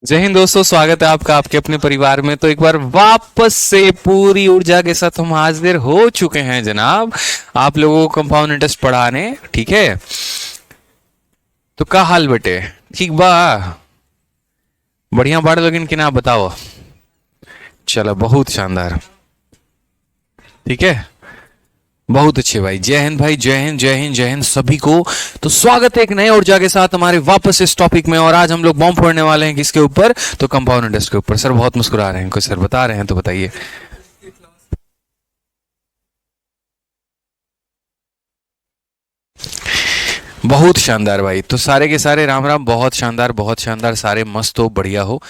जय हिंद दोस्तों, स्वागत है आपका आपके अपने परिवार में। तो एक बार वापस से पूरी ऊर्जा के साथ हम हाजिर हो चुके हैं जनाब, आप लोगों को कंपाउंड इंटरेस्ट पढ़ाने। ठीक है, तो का हाल बेटे? ठीक बा? बढ़िया बाढ़ लगिन कि ना बताओ। चलो, बहुत शानदार। ठीक है, बहुत अच्छे भाई। जय हिंद भाई, जय हिंद जय हिंद जय हिंद सभी को। तो स्वागत है एक नए ऊर्जा के साथ हमारे वापस इस टॉपिक में। और आज हम लोग बॉम्ब फोड़ने वाले हैं किसके ऊपर? तो कंपाउंड इंटरेस्ट के ऊपर। सर बहुत मुस्कुरा रहे हैं, कुछ सर बता रहे हैं तो बताइए। बहुत शानदार भाई। तो सारे के सारे राम राम। बहुत शानदार, बहुत शानदार। सारे मस्त हो, बढ़िया हो।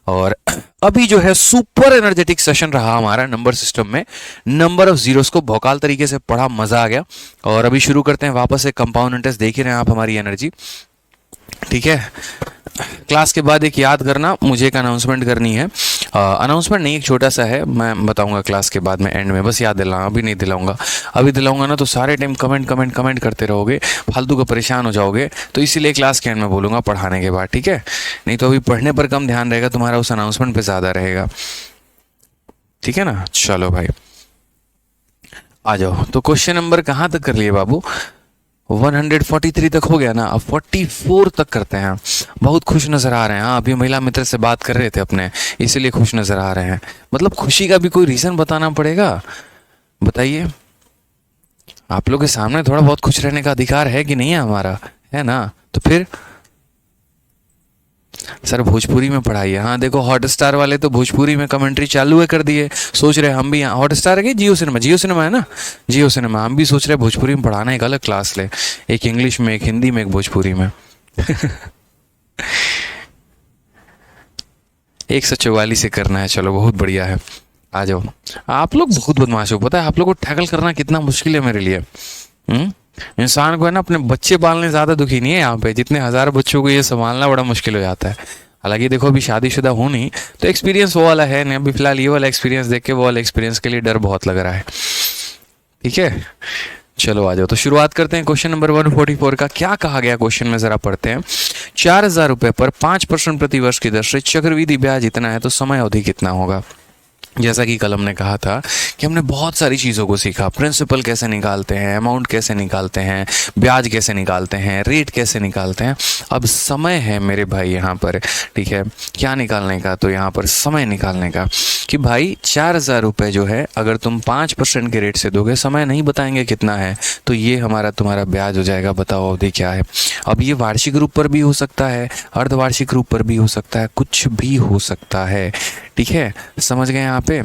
और अभी जो है सुपर एनर्जेटिक सेशन रहा हमारा नंबर सिस्टम में। नंबर ऑफ जीरोस को भौकाल तरीके से पढ़ा, मजा आ गया। और अभी शुरू करते हैं वापस से कंपाउंड इंटरेस्ट। देख ही रहे हैं आप हमारी एनर्जी। ठीक है, क्लास के बाद एक याद करना, मुझे एक अनाउंसमेंट करनी है। अनाउंसमेंट नहीं, एक छोटा सा है, मैं बताऊंगा क्लास के बाद में एंड में। बस याद दिलाना, अभी नहीं दिलाऊंगा। अभी दिलाऊंगा ना तो सारे टाइम कमेंट कमेंट कमेंट करते रहोगे, फालतू का परेशान हो जाओगे। तो इसीलिए क्लास के एंड में बोलूंगा पढ़ाने के बाद, ठीक है? नहीं तो अभी पढ़ने पर कम ध्यान रहेगा तुम्हारा, उस अनाउंसमेंट पर ज़्यादा रहेगा। ठीक है ना? चलो भाई आ जाओ। तो क्वेश्चन नंबर कहाँ तक कर लिए बाबू? 143 तक हो गया ना, अब 44 तक करते हैं। बहुत खुश नजर आ रहे हैं। हाँ, अभी महिला मित्र से बात कर रहे थे अपने, इसीलिए खुश नजर आ रहे हैं। मतलब खुशी का भी कोई रीजन बताना पड़ेगा, बताइए। आप लोग के सामने थोड़ा बहुत खुश रहने का अधिकार है कि नहीं है हमारा, है ना? तो फिर सर भोजपुरी में पढ़ाइए। हाँ देखो, हॉट स्टार वाले तो भोजपुरी में कमेंट्री चालू है कर दिए। सोच रहे हम भी यहाँ हॉट स्टार है कि जियो सिनेमा? जियो सिनेमा है ना, जियो सिनेमा। हम भी सोच रहे भोजपुरी में पढ़ाना, एक अलग क्लास ले, एक इंग्लिश में, एक हिंदी में, एक भोजपुरी में। 144 से करना है, चलो बहुत बढ़िया है। आ जाओ। आप लोग बहुत बदमाश हो, पता है? आप लोग को टैकल करना कितना मुश्किल है मेरे लिए। इंसान को है ना, अपने बच्चे पालने ज़्यादा दुखी नहीं है यहाँ पे, जितने हजार बच्चों को ये संभालना बड़ा मुश्किल हो जाता है। हालांकि देखो अभी शादीशुदा हूँ नहीं, तो एक्सपीरियंस वो वाला है नहीं। अभी फिलहाल ये वाला एक्सपीरियंस देख के वो वाला एक्सपीरियंस के लिए डर बहुत लग रहा है। ठीक है, चलो आ जाओ। तो शुरुआत करते हैं क्वेश्चन नंबर 144 का। क्या कहा गया क्वेश्चन में, जरा पढ़ते हैं। 4,000 रुपए पर 5% प्रति वर्ष की दर से चक्रवृद्धि ब्याज इतना है, तो समय अवधि कितना होगा? जैसा कि कल हमने कहा था कि हमने बहुत सारी चीज़ों को सीखा। प्रिंसिपल कैसे निकालते हैं, अमाउंट कैसे निकालते हैं, ब्याज कैसे निकालते हैं, रेट कैसे निकालते हैं। अब समय है मेरे भाई यहाँ पर, ठीक है? क्या निकालने का? तो यहाँ पर समय निकालने का कि भाई 4,000 रुपये जो है, अगर तुम 5% के रेट से दोगे, समय नहीं बताएंगे कितना है, तो ये हमारा तुम्हारा ब्याज हो जाएगा। बताओ अवधि क्या है। अब ये वार्षिक रूप पर भी हो सकता है, अर्धवार्षिक रूप पर भी हो सकता है, कुछ भी हो सकता है। ठीक है, समझ गए यहाँ पे?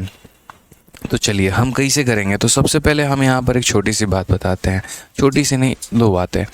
तो चलिए हम कैसे करेंगे। तो सबसे पहले हम यहाँ पर एक छोटी सी बात बताते हैं, छोटी सी नहीं, दो बातें।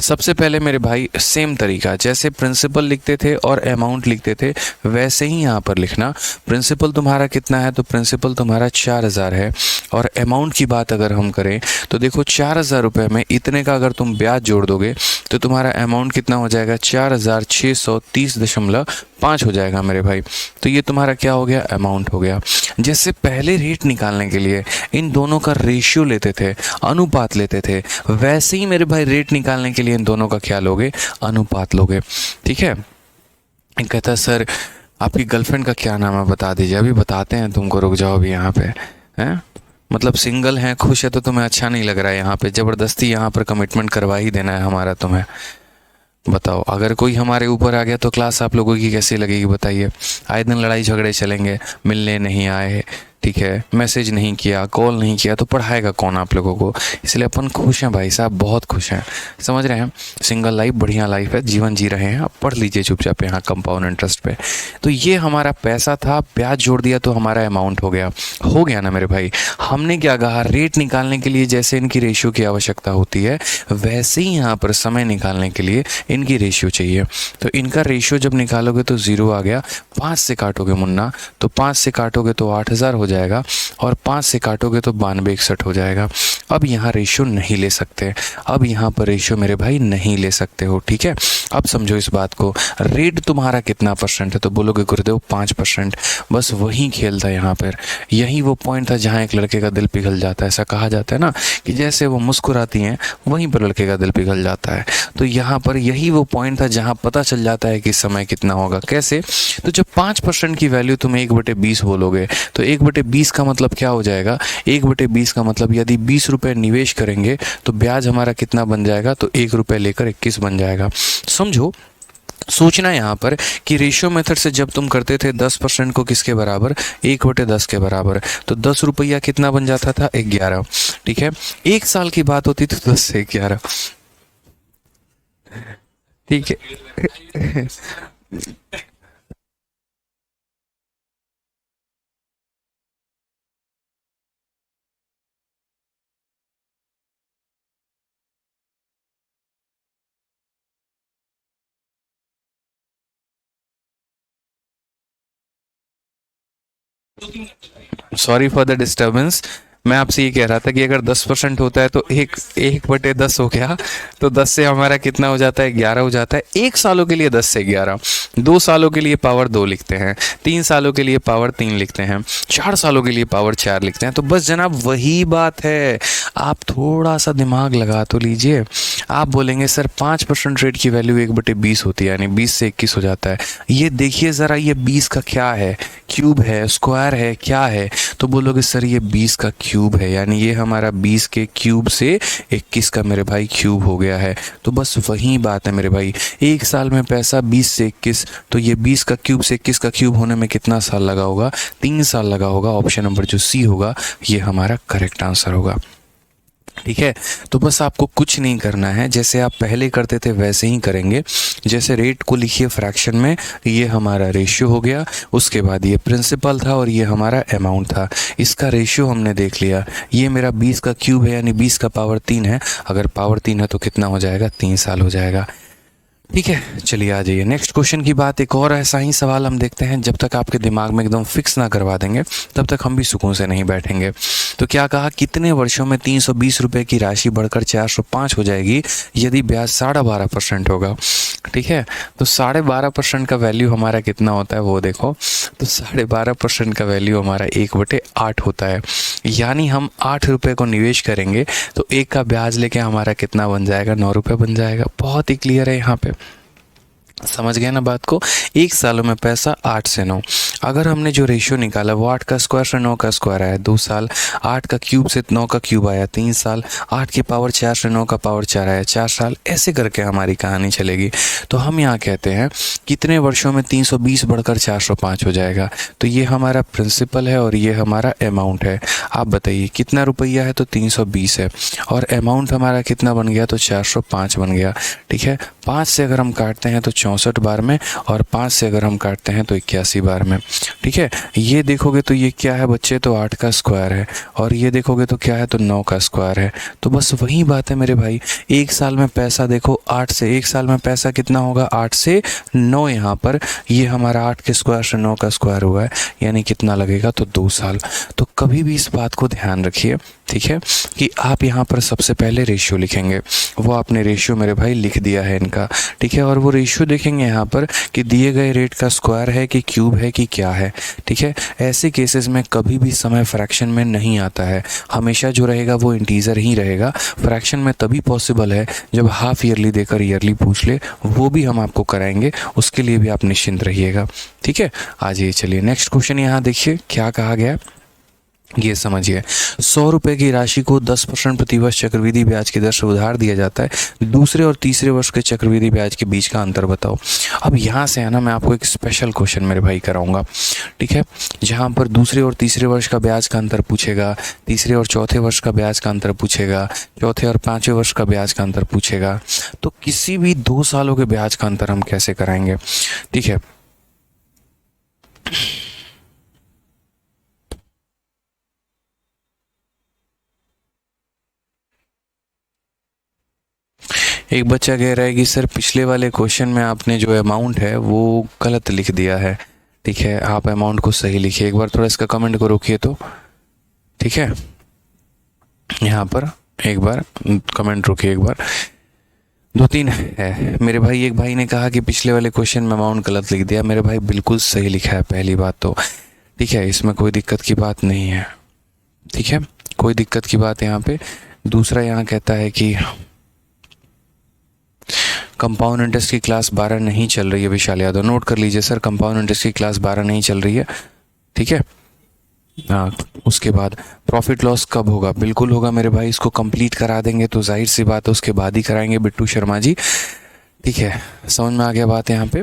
सबसे पहले मेरे भाई सेम तरीका, जैसे प्रिंसिपल लिखते थे और अमाउंट लिखते थे, वैसे ही यहाँ पर लिखना। प्रिंसिपल तुम्हारा कितना है? तो प्रिंसिपल तुम्हारा 4,000 है। और अमाउंट की बात अगर हम करें तो देखो 4,000 रुपये में इतने का अगर तुम ब्याज जोड़ दोगे तो तुम्हारा अमाउंट कितना हो जाएगा? 4,630.5 हो जाएगा मेरे भाई। तो ये तुम्हारा क्या हो गया? अमाउंट हो गया। जैसे पहले रेट निकालने के लिए इन दोनों का रेशियो लेते थे, अनुपात लेते थे, वैसे ही मेरे भाई रेट निकालने के लिए इन दोनों का क्या लोगे? अनुपात लोगे। ठीक है? कहता है सर आपकी गर्लफ्रेंड का क्या नाम है, बता दीजिए। अभी बताते हैं तुमको, रुक जाओ अभी यहाँ पे। हैं मतलब सिंगल है, खुश है, तो तुम्हें अच्छा नहीं लग रहा है यहाँ पे? ज़बरदस्ती यहाँ पर कमिटमेंट करवा ही देना है हमारा तुम्हें। बताओ, अगर कोई हमारे ऊपर आ गया तो क्लास आप लोगों की कैसी लगेगी बताइए? आए दिन लड़ाई झगड़े चलेंगे, मिलने नहीं आए, ठीक है, मैसेज नहीं किया, कॉल नहीं किया, तो पढ़ाएगा कौन आप लोगों को? इसलिए अपन खुश हैं भाई साहब, बहुत खुश हैं। समझ रहे हैं? सिंगल लाइफ बढ़िया लाइफ है, जीवन जी रहे हैं। आप पढ़ लीजिए चुपचाप यहाँ कंपाउंड इंटरेस्ट पे। तो ये हमारा पैसा था, ब्याज जोड़ दिया तो हमारा अमाउंट हो गया ना मेरे भाई। हमने क्या कहा? रेट निकालने के लिए जैसे इनकी रेशियो की आवश्यकता होती है, वैसे ही यहाँ पर समय निकालने के लिए इनकी रेशियो चाहिए। तो इनका रेशियो जब निकालोगे तो 0 आ गया। 5 से काटोगे मुन्ना, तो 5 से काटोगे तो 8,000 हो जाएगा, और 5 से काटोगे तो 9261 हो जाएगा। अब यहाँ रेशियो नहीं ले सकते, अब यहाँ पर रेशियो मेरे भाई नहीं ले सकते हो, ठीक है। अब समझो इस बात को, रेट तुम्हारा कितना परसेंट है, तो बोलोगे गुरुदेव 5%। बस वही खेल था यहाँ पर, यही वो पॉइंट था जहाँ एक लड़के का दिल पिघल जाता है। ऐसा कहा जाता है ना कि जैसे वो मुस्कुराती हैं वहीं पर लड़के का दिल पिघल जाता है। तो यहाँ पर यही वो पॉइंट था जहाँ पता चल जाता है कि समय कितना होगा। कैसे? तो जब 5% की वैल्यू तुम 1/20 बोलोगे, तो 1/20 का मतलब क्या हो जाएगा? 1/20 का मतलब यदि 20 रुपये निवेश करेंगे तो ब्याज हमारा कितना बन जाएगा? तो 1 रुपये लेकर 21 बन जाएगा। समझो, सोचना यहाँ पर कि रेशियो मेथड से जब तुम करते थे 10% को किसके बराबर? 1/10 के बराबर, तो 10 रुपया कितना बन जाता था? 11, ठीक है। 1 साल की बात होती तो 10 से 11, ठीक है। Sorry for the disturbance. मैं आपसे ये कह रहा था कि अगर 10% होता है तो 1/10 हो गया, तो 10 से हमारा कितना हो जाता है? 11 हो जाता है। 1 सालों के लिए 10 से 11, 2 सालों के लिए पावर 2 लिखते हैं, 3 सालों के लिए पावर 3 लिखते हैं, 4 सालों के लिए पावर 4 लिखते हैं। तो बस जनाब वही बात है, आप थोड़ा सा दिमाग लगा तो लीजिए। आप बोलेंगे सर 5% रेट की वैल्यू 1/20 होती है, यानी 20 से 21 हो जाता है। ये देखिए ज़रा, ये 20 का क्या है? क्यूब है, स्क्वायर है, क्या है? तो बोलोगे सर ये 20 का क्यूब है, यानी ये हमारा 20 के क्यूब से 21 का मेरे भाई क्यूब हो गया है। तो बस वही बात है मेरे भाई, 1 साल में पैसा 20 से 21, तो ये 20 का क्यूब से 21 का क्यूब होने में कितना साल लगा होगा? 3 साल लगा होगा। ऑप्शन नंबर जो सी होगा ये हमारा करेक्ट आंसर होगा, ठीक है। तो बस आपको कुछ नहीं करना है, जैसे आप पहले करते थे वैसे ही करेंगे। जैसे रेट को लिखिए फ्रैक्शन में, ये हमारा रेशियो हो गया, उसके बाद ये प्रिंसिपल था और ये हमारा अमाउंट था। इसका रेशियो हमने देख लिया, ये मेरा 20 का क्यूब है यानी 20 का पावर 3 है। अगर पावर 3 है तो कितना हो जाएगा? 3 साल हो जाएगा, ठीक है। चलिए आ जाइए नेक्स्ट क्वेश्चन की बात। एक और ऐसा ही सवाल हम देखते हैं। जब तक आपके दिमाग में एकदम फिक्स ना करवा देंगे तब तक हम भी सुकून से नहीं बैठेंगे। तो क्या कहा, कितने वर्षों में 320 रुपये की राशि बढ़कर 405 हो जाएगी यदि ब्याज 12.5% होगा, ठीक है। तो 12.5% का वैल्यू हमारा कितना होता है वो देखो। तो 12.5% का वैल्यू हमारा 1/8 होता है, यानी हम 8 रुपये को निवेश करेंगे तो 1 का ब्याज लेके हमारा कितना बन जाएगा? 9 रुपये बन जाएगा। बहुत ही क्लियर है यहाँ पे, समझ गए ना बात को। 1 सालों में पैसा 8 से 9। अगर हमने जो रेशियो निकाला वो 8 का स्क्वायर से 9 का स्क्वायर आया 2 साल, 8 का क्यूब से 9 का क्यूब आया 3 साल, 8 की पावर 4 से 9 का पावर 4 आया 4 साल। ऐसे करके हमारी कहानी चलेगी। तो हम यहाँ कहते हैं कितने वर्षों में 320 बढ़कर 405 हो जाएगा। तो ये हमारा प्रिंसिपल है और ये हमारा अमाउंट है। आप बताइए कितना रुपया है? तो 320 है, और अमाउंट हमारा कितना बन गया? तो 405 बन गया, ठीक है। 5 से अगर हम काटते हैं तो 64 बार में, और 5 से अगर हम काटते हैं तो 81 बार में, ठीक है। ये देखोगे तो ये क्या है बच्चे? तो 8 का स्क्वायर है, और ये देखोगे तो क्या है? तो 9 का स्क्वायर है। तो बस वही बात है मेरे भाई। 1 साल में पैसा देखो 8 से, 1 साल में पैसा कितना होगा? 8 से 9। यहाँ पर ये हमारा 8 के स्क्वायर से 9 का स्क्वायर हुआ है, यानी कितना लगेगा? तो 2 साल। तो कभी भी इस बात को ध्यान रखिए, ठीक है, कि आप यहाँ पर सबसे पहले रेशियो लिखेंगे। वो आपने रेशियो मेरे भाई लिख दिया है इनका, ठीक है। और वो रेशियो देखेंगे यहाँ पर कि दिए गए रेट का स्क्वायर है कि क्यूब है कि क्या है, ठीक है। ऐसे केसेस में कभी भी समय फ्रैक्शन में नहीं आता है, हमेशा जो रहेगा वो इंटीजर ही रहेगा। फ्रैक्शन में तभी पॉसिबल है जब हाफ ईयरली देकर ईयरली पूछ ले, वो भी हम आपको कराएंगे, उसके लिए भी आप निश्चिंत रहिएगा, ठीक है। आ जाइए, चलिए नेक्स्ट क्वेश्चन यहाँ देखिए क्या कहा गया, ये समझिए। 100 रुपये की राशि को 10% प्रतिवर्ष चक्रवृद्धि ब्याज की दर से उधार दिया जाता है। दूसरे और तीसरे वर्ष के चक्रवृद्धि ब्याज के बीच का अंतर बताओ। अब यहाँ से है ना, मैं आपको एक स्पेशल क्वेश्चन मेरे भाई कराऊंगा, ठीक है, जहाँ पर दूसरे और तीसरे वर्ष का ब्याज का अंतर पूछेगा, तीसरे और चौथे वर्ष का ब्याज का अंतर पूछेगा, चौथे और पाँचवें वर्ष का ब्याज का अंतर पूछेगा। तो किसी भी 2 सालों के ब्याज का अंतर हम कैसे कराएंगे, ठीक है। एक बच्चा कह रहा है कि सर पिछले वाले क्वेश्चन में आपने जो अमाउंट है वो गलत लिख दिया है, ठीक है, आप अमाउंट को सही लिखिए। एक बार थोड़ा इसका कमेंट को रोकिए तो, ठीक है, यहाँ पर एक बार कमेंट रोकिए, एक बार, 2-3 है। मेरे भाई, एक भाई ने कहा कि पिछले वाले क्वेश्चन में अमाउंट गलत लिख दिया। मेरे भाई बिल्कुल सही लिखा है, पहली बात तो, ठीक है, इसमें कोई दिक्कत की बात नहीं है, ठीक है, कोई दिक्कत की बात यहाँ पे। दूसरा यहाँ कहता है कि कंपाउंड इंटरेस्ट की क्लास 12 नहीं चल रही है। विशाल यादव, नोट कर लीजिए सर, कंपाउंड इंटरेस्ट की क्लास 12 नहीं चल रही है, ठीक है। हाँ, उसके बाद प्रॉफिट लॉस कब होगा? बिल्कुल होगा मेरे भाई, इसको कंप्लीट करा देंगे तो जाहिर सी बात है उसके बाद ही कराएंगे बिट्टू शर्मा जी, ठीक है, समझ में आ गया बात यहाँ पे।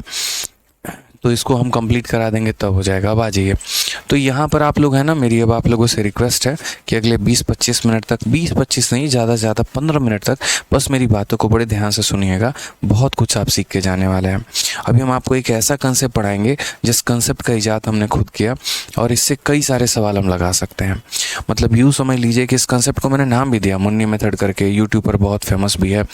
तो इसको हम कंप्लीट करा देंगे तब हो जाएगा। अब आ जाइए, तो यहाँ पर आप लोग हैं ना, मेरी अब आप लोगों से रिक्वेस्ट है कि अगले 20-25 मिनट तक, 20-25 नहीं, ज़्यादा से ज़्यादा 15 मिनट तक बस मेरी बातों को बड़े ध्यान से सुनिएगा। बहुत कुछ आप सीख के जाने वाले हैं। अभी हम आपको एक ऐसा कंसेप्ट पढ़ाएंगे जिस कंसेप्ट का ईजाद हमने खुद किया और इससे कई सारे सवाल हम लगा सकते हैं। मतलब यूँ समझ लीजिए कि इस कंसेप्ट को मैंने नाम भी दिया मुन्नी मेथड करके, यूट्यूब पर बहुत फेमस भी है।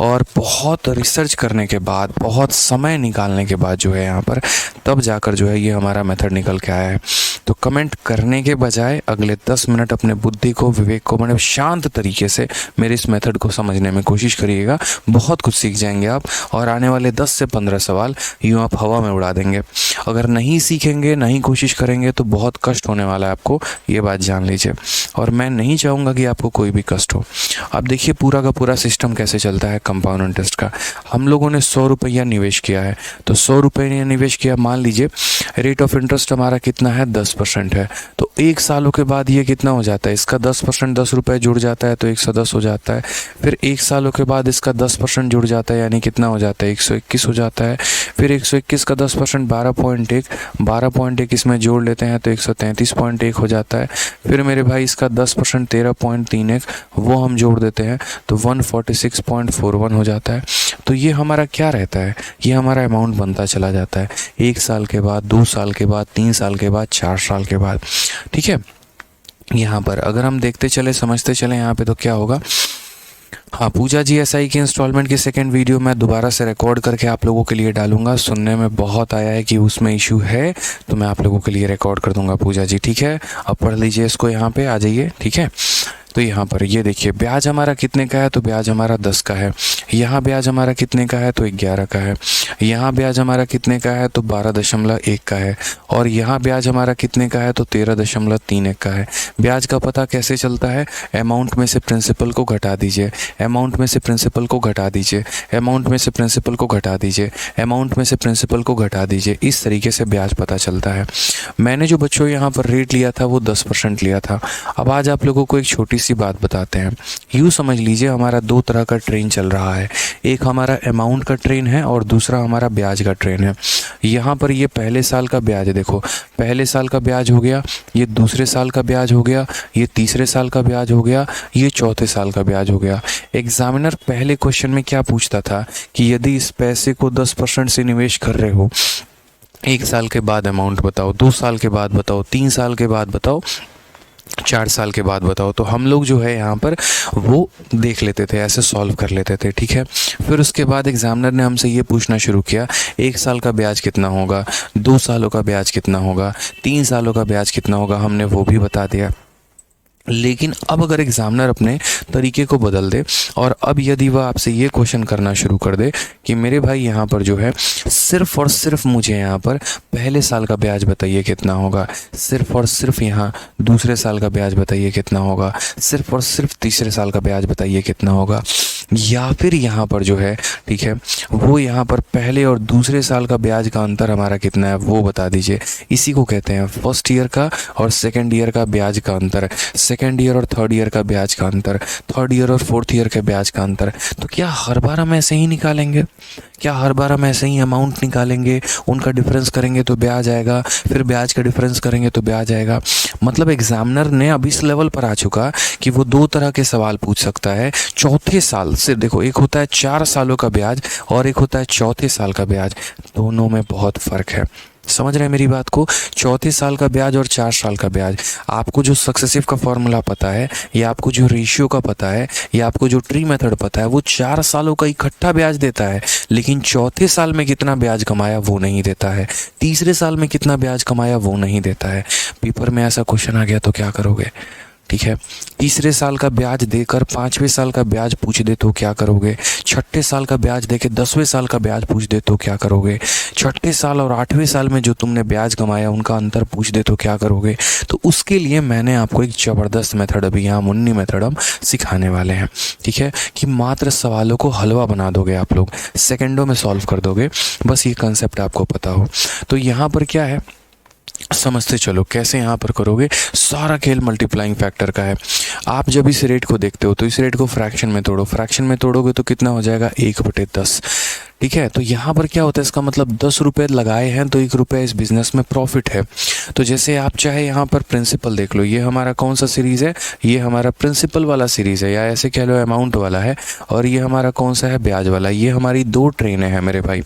और बहुत रिसर्च करने के बाद, बहुत समय निकालने के बाद जो है यहाँ पर, तब जाकर जो है ये हमारा मेथड निकल के आया है। तो कमेंट करने के बजाय अगले 10 मिनट अपने बुद्धि को, विवेक को, मतलब शांत तरीके से मेरे इस मेथड को समझने में कोशिश करिएगा। बहुत कुछ सीख जाएंगे आप, और आने वाले 10 से 15 सवाल यूँ आप हवा में उड़ा देंगे। अगर नहीं सीखेंगे, नहीं कोशिश करेंगे तो बहुत कष्ट होने वाला है आपको, ये बात जान लीजिए। और मैं नहीं चाहूँगा कि आपको कोई भी कष्ट हो। अब देखिए पूरा का पूरा सिस्टम कैसे चलता है कंपाउंड इंटरेस्ट का। हम लोगों ने 100 रुपया निवेश किया है, तो 100 रुपये निवेश किया, मान लीजिए रेट ऑफ इंटरेस्ट हमारा कितना है, 10% है। तो 1 सालों के बाद ये कितना हो जाता है, इसका 10%, 10 रुपये जुड़ जाता है तो 110 हो जाता है। फिर 1 सालों के बाद इसका 10% जुड़ जाता है, यानी कितना हो जाता है, 121 हो जाता है। फिर 121 का 10% 12.1, 12.1 इसमें जोड़ लेते हैं तो 133.1 हो जाता है। फिर मेरे भाई इसका 10% 13.31, वो हम जोड़ देते हैं तो 146.41 हो जाता है। तो ये हमारा क्या रहता है, ये हमारा अमाउंट बनता चला जाता है 1 साल के बाद, 2 साल के बाद, 3 साल के बाद, 4 साल के बाद, ठीक है। यहाँ पर अगर हम देखते चले, समझते चले यहाँ पे, तो क्या होगा। हाँ, पूजा जी एसआई की इंस्टॉलमेंट की सेकंड वीडियो मैं दोबारा से रिकॉर्ड करके आप लोगों के लिए डालूंगा। सुनने में बहुत आया है कि उसमें इशू है, तो मैं आप लोगों के लिए रिकॉर्ड कर दूंगा पूजा जी, ठीक है। अब पढ़ लीजिए इसको, यहाँ पे आ जाइए, ठीक है। तो यहाँ पर ये देखिए, ब्याज हमारा कितने का है, तो ब्याज हमारा 10 का है। यहाँ ब्याज हमारा कितने का है, तो 11 का है। यहाँ ब्याज हमारा कितने का है, तो 12.1 का है। और यहाँ ब्याज हमारा कितने का है, तो 13.31 का है। ब्याज का पता कैसे चलता है, अमाउंट में से प्रिंसिपल को घटा दीजिए, अमाउंट में से प्रिंसिपल को घटा दीजिए, अमाउंट में से प्रिंसिपल को घटा दीजिए, अमाउंट में से प्रिंसिपल को घटा दीजिए। इस तरीके से ब्याज पता चलता है। मैंने जो बच्चों यहाँ पर रेट लिया था वो 10% लिया था। अब आज आप लोगों को एक छोटी सी बात बताते हैं। यूँ समझ लीजिए हमारा 2 तरह का ट्रेन चल रहा है, एक हमारा अमाउंट का ट्रेन है और दूसरा हमारा ब्याज का ट्रेन है। यहाँ पर ये पहले साल का ब्याज है, देखो पहले साल का ब्याज हो गया, ये दूसरे साल का ब्याज हो गया, ये तीसरे साल का ब्याज हो गया, ये चौथे साल का ब्याज हो गया। एग्जामिनर पहले क्वेश्चन में क्या पूछता था कि यदि इस पैसे को 10% से निवेश कर रहे हो, 1 साल के बाद अमाउंट बताओ, 2 साल के बाद बताओ, 3 साल के बाद बताओ, 4 साल के बाद बताओ। तो हम लोग जो है यहाँ पर वो देख लेते थे, ऐसे सॉल्व कर लेते थे, ठीक है। फिर उसके बाद एग्जामिनर ने हमसे ये पूछना शुरू किया, 1 साल का ब्याज कितना होगा, 2 सालों का ब्याज कितना होगा, 3 सालों का ब्याज कितना होगा, हमने वो भी बता दिया। लेकिन अब अगर एग्जामिनर अपने तरीके को बदल दे और अब यदि वह आपसे ये क्वेश्चन करना शुरू कर दे कि मेरे भाई यहाँ पर जो है सिर्फ और सिर्फ मुझे यहाँ पर पहले साल का ब्याज बताइए कितना होगा, सिर्फ और सिर्फ यहाँ दूसरे साल का ब्याज बताइए कितना होगा, सिर्फ और सिर्फ तीसरे साल का ब्याज बताइए कितना होगा, या फिर यहाँ पर जो है, ठीक है, वो यहाँ पर पहले और दूसरे साल का ब्याज का अंतर हमारा कितना है वो बता दीजिए। इसी को कहते हैं फर्स्ट ईयर का और सेकेंड ईयर का ब्याज का अंतर, सेकेंड ईयर और थर्ड ईयर का ब्याज का अंतर, थर्ड ईयर और फोर्थ ईयर के ब्याज का अंतर। तो क्या हर बार हम ऐसे ही निकालेंगे, क्या हर बार हम ऐसे ही अमाउंट निकालेंगे, उनका डिफरेंस करेंगे तो ब्याज आएगा, फिर ब्याज का डिफरेंस करेंगे तो ब्याज आएगा। मतलब एग्जामिनर ने अब इस लेवल पर आ चुका कि वो 2 तरह के सवाल पूछ सकता है चौथे साल से। देखो एक होता है 4 सालों का ब्याज और एक होता है चौथे साल का ब्याज, दोनों में बहुत फ़र्क है। समझ रहे हैं मेरी बात को? चौथे साल का ब्याज और 4 साल का ब्याज, आपको जो सक्सेसिव का फॉर्मूला पता है, या आपको जो रेशियो का पता है, या आपको जो ट्री मेथड पता है, वो 4 सालों का इकट्ठा ब्याज देता है। लेकिन चौथे साल में कितना ब्याज कमाया वो नहीं देता है, तीसरे साल में कितना ब्याज कमाया वो नहीं देता है। पेपर में ऐसा क्वेश्चन आ गया तो क्या करोगे? ठीक है, तीसरे साल का ब्याज देकर 5वें साल का ब्याज पूछ दे तो क्या करोगे? छठे साल का ब्याज देके 10वें साल का ब्याज पूछ दे तो क्या करोगे? छठे साल और 8वें साल में जो तुमने ब्याज कमाया उनका अंतर पूछ दे तो क्या करोगे? तो उसके लिए मैंने आपको एक ज़बरदस्त मेथड अभी यहाँ मुन्नी मेथड हम सिखाने वाले हैं। ठीक है, कि मात्र सवालों को हलवा बना दोगे आप लोग, सेकेंडों में सॉल्व कर दोगे, बस ये कंसेप्ट आपको पता हो। तो यहाँ पर क्या है, समझते चलो कैसे यहाँ पर करोगे। सारा खेल मल्टीप्लाइंग फैक्टर का है। आप जब इस रेट को देखते हो तो इस रेट को फ्रैक्शन में तोड़ो, फ्रैक्शन में तोड़ोगे तो कितना हो जाएगा? 1/10। ठीक है, तो यहाँ पर क्या होता है, इसका मतलब 10 रुपये लगाए हैं तो 1 रुपये इस बिज़नेस में प्रॉफिट है। तो जैसे आप चाहे यहाँ पर प्रिंसिपल देख लो, ये हमारा कौन सा सीरीज़ है? ये हमारा प्रिंसिपल वाला सीरीज़ है, या ऐसे कह लो अमाउंट वाला है। और ये हमारा कौन सा है? ब्याज वाला। ये हमारी 2 ट्रेनें हैं मेरे भाई।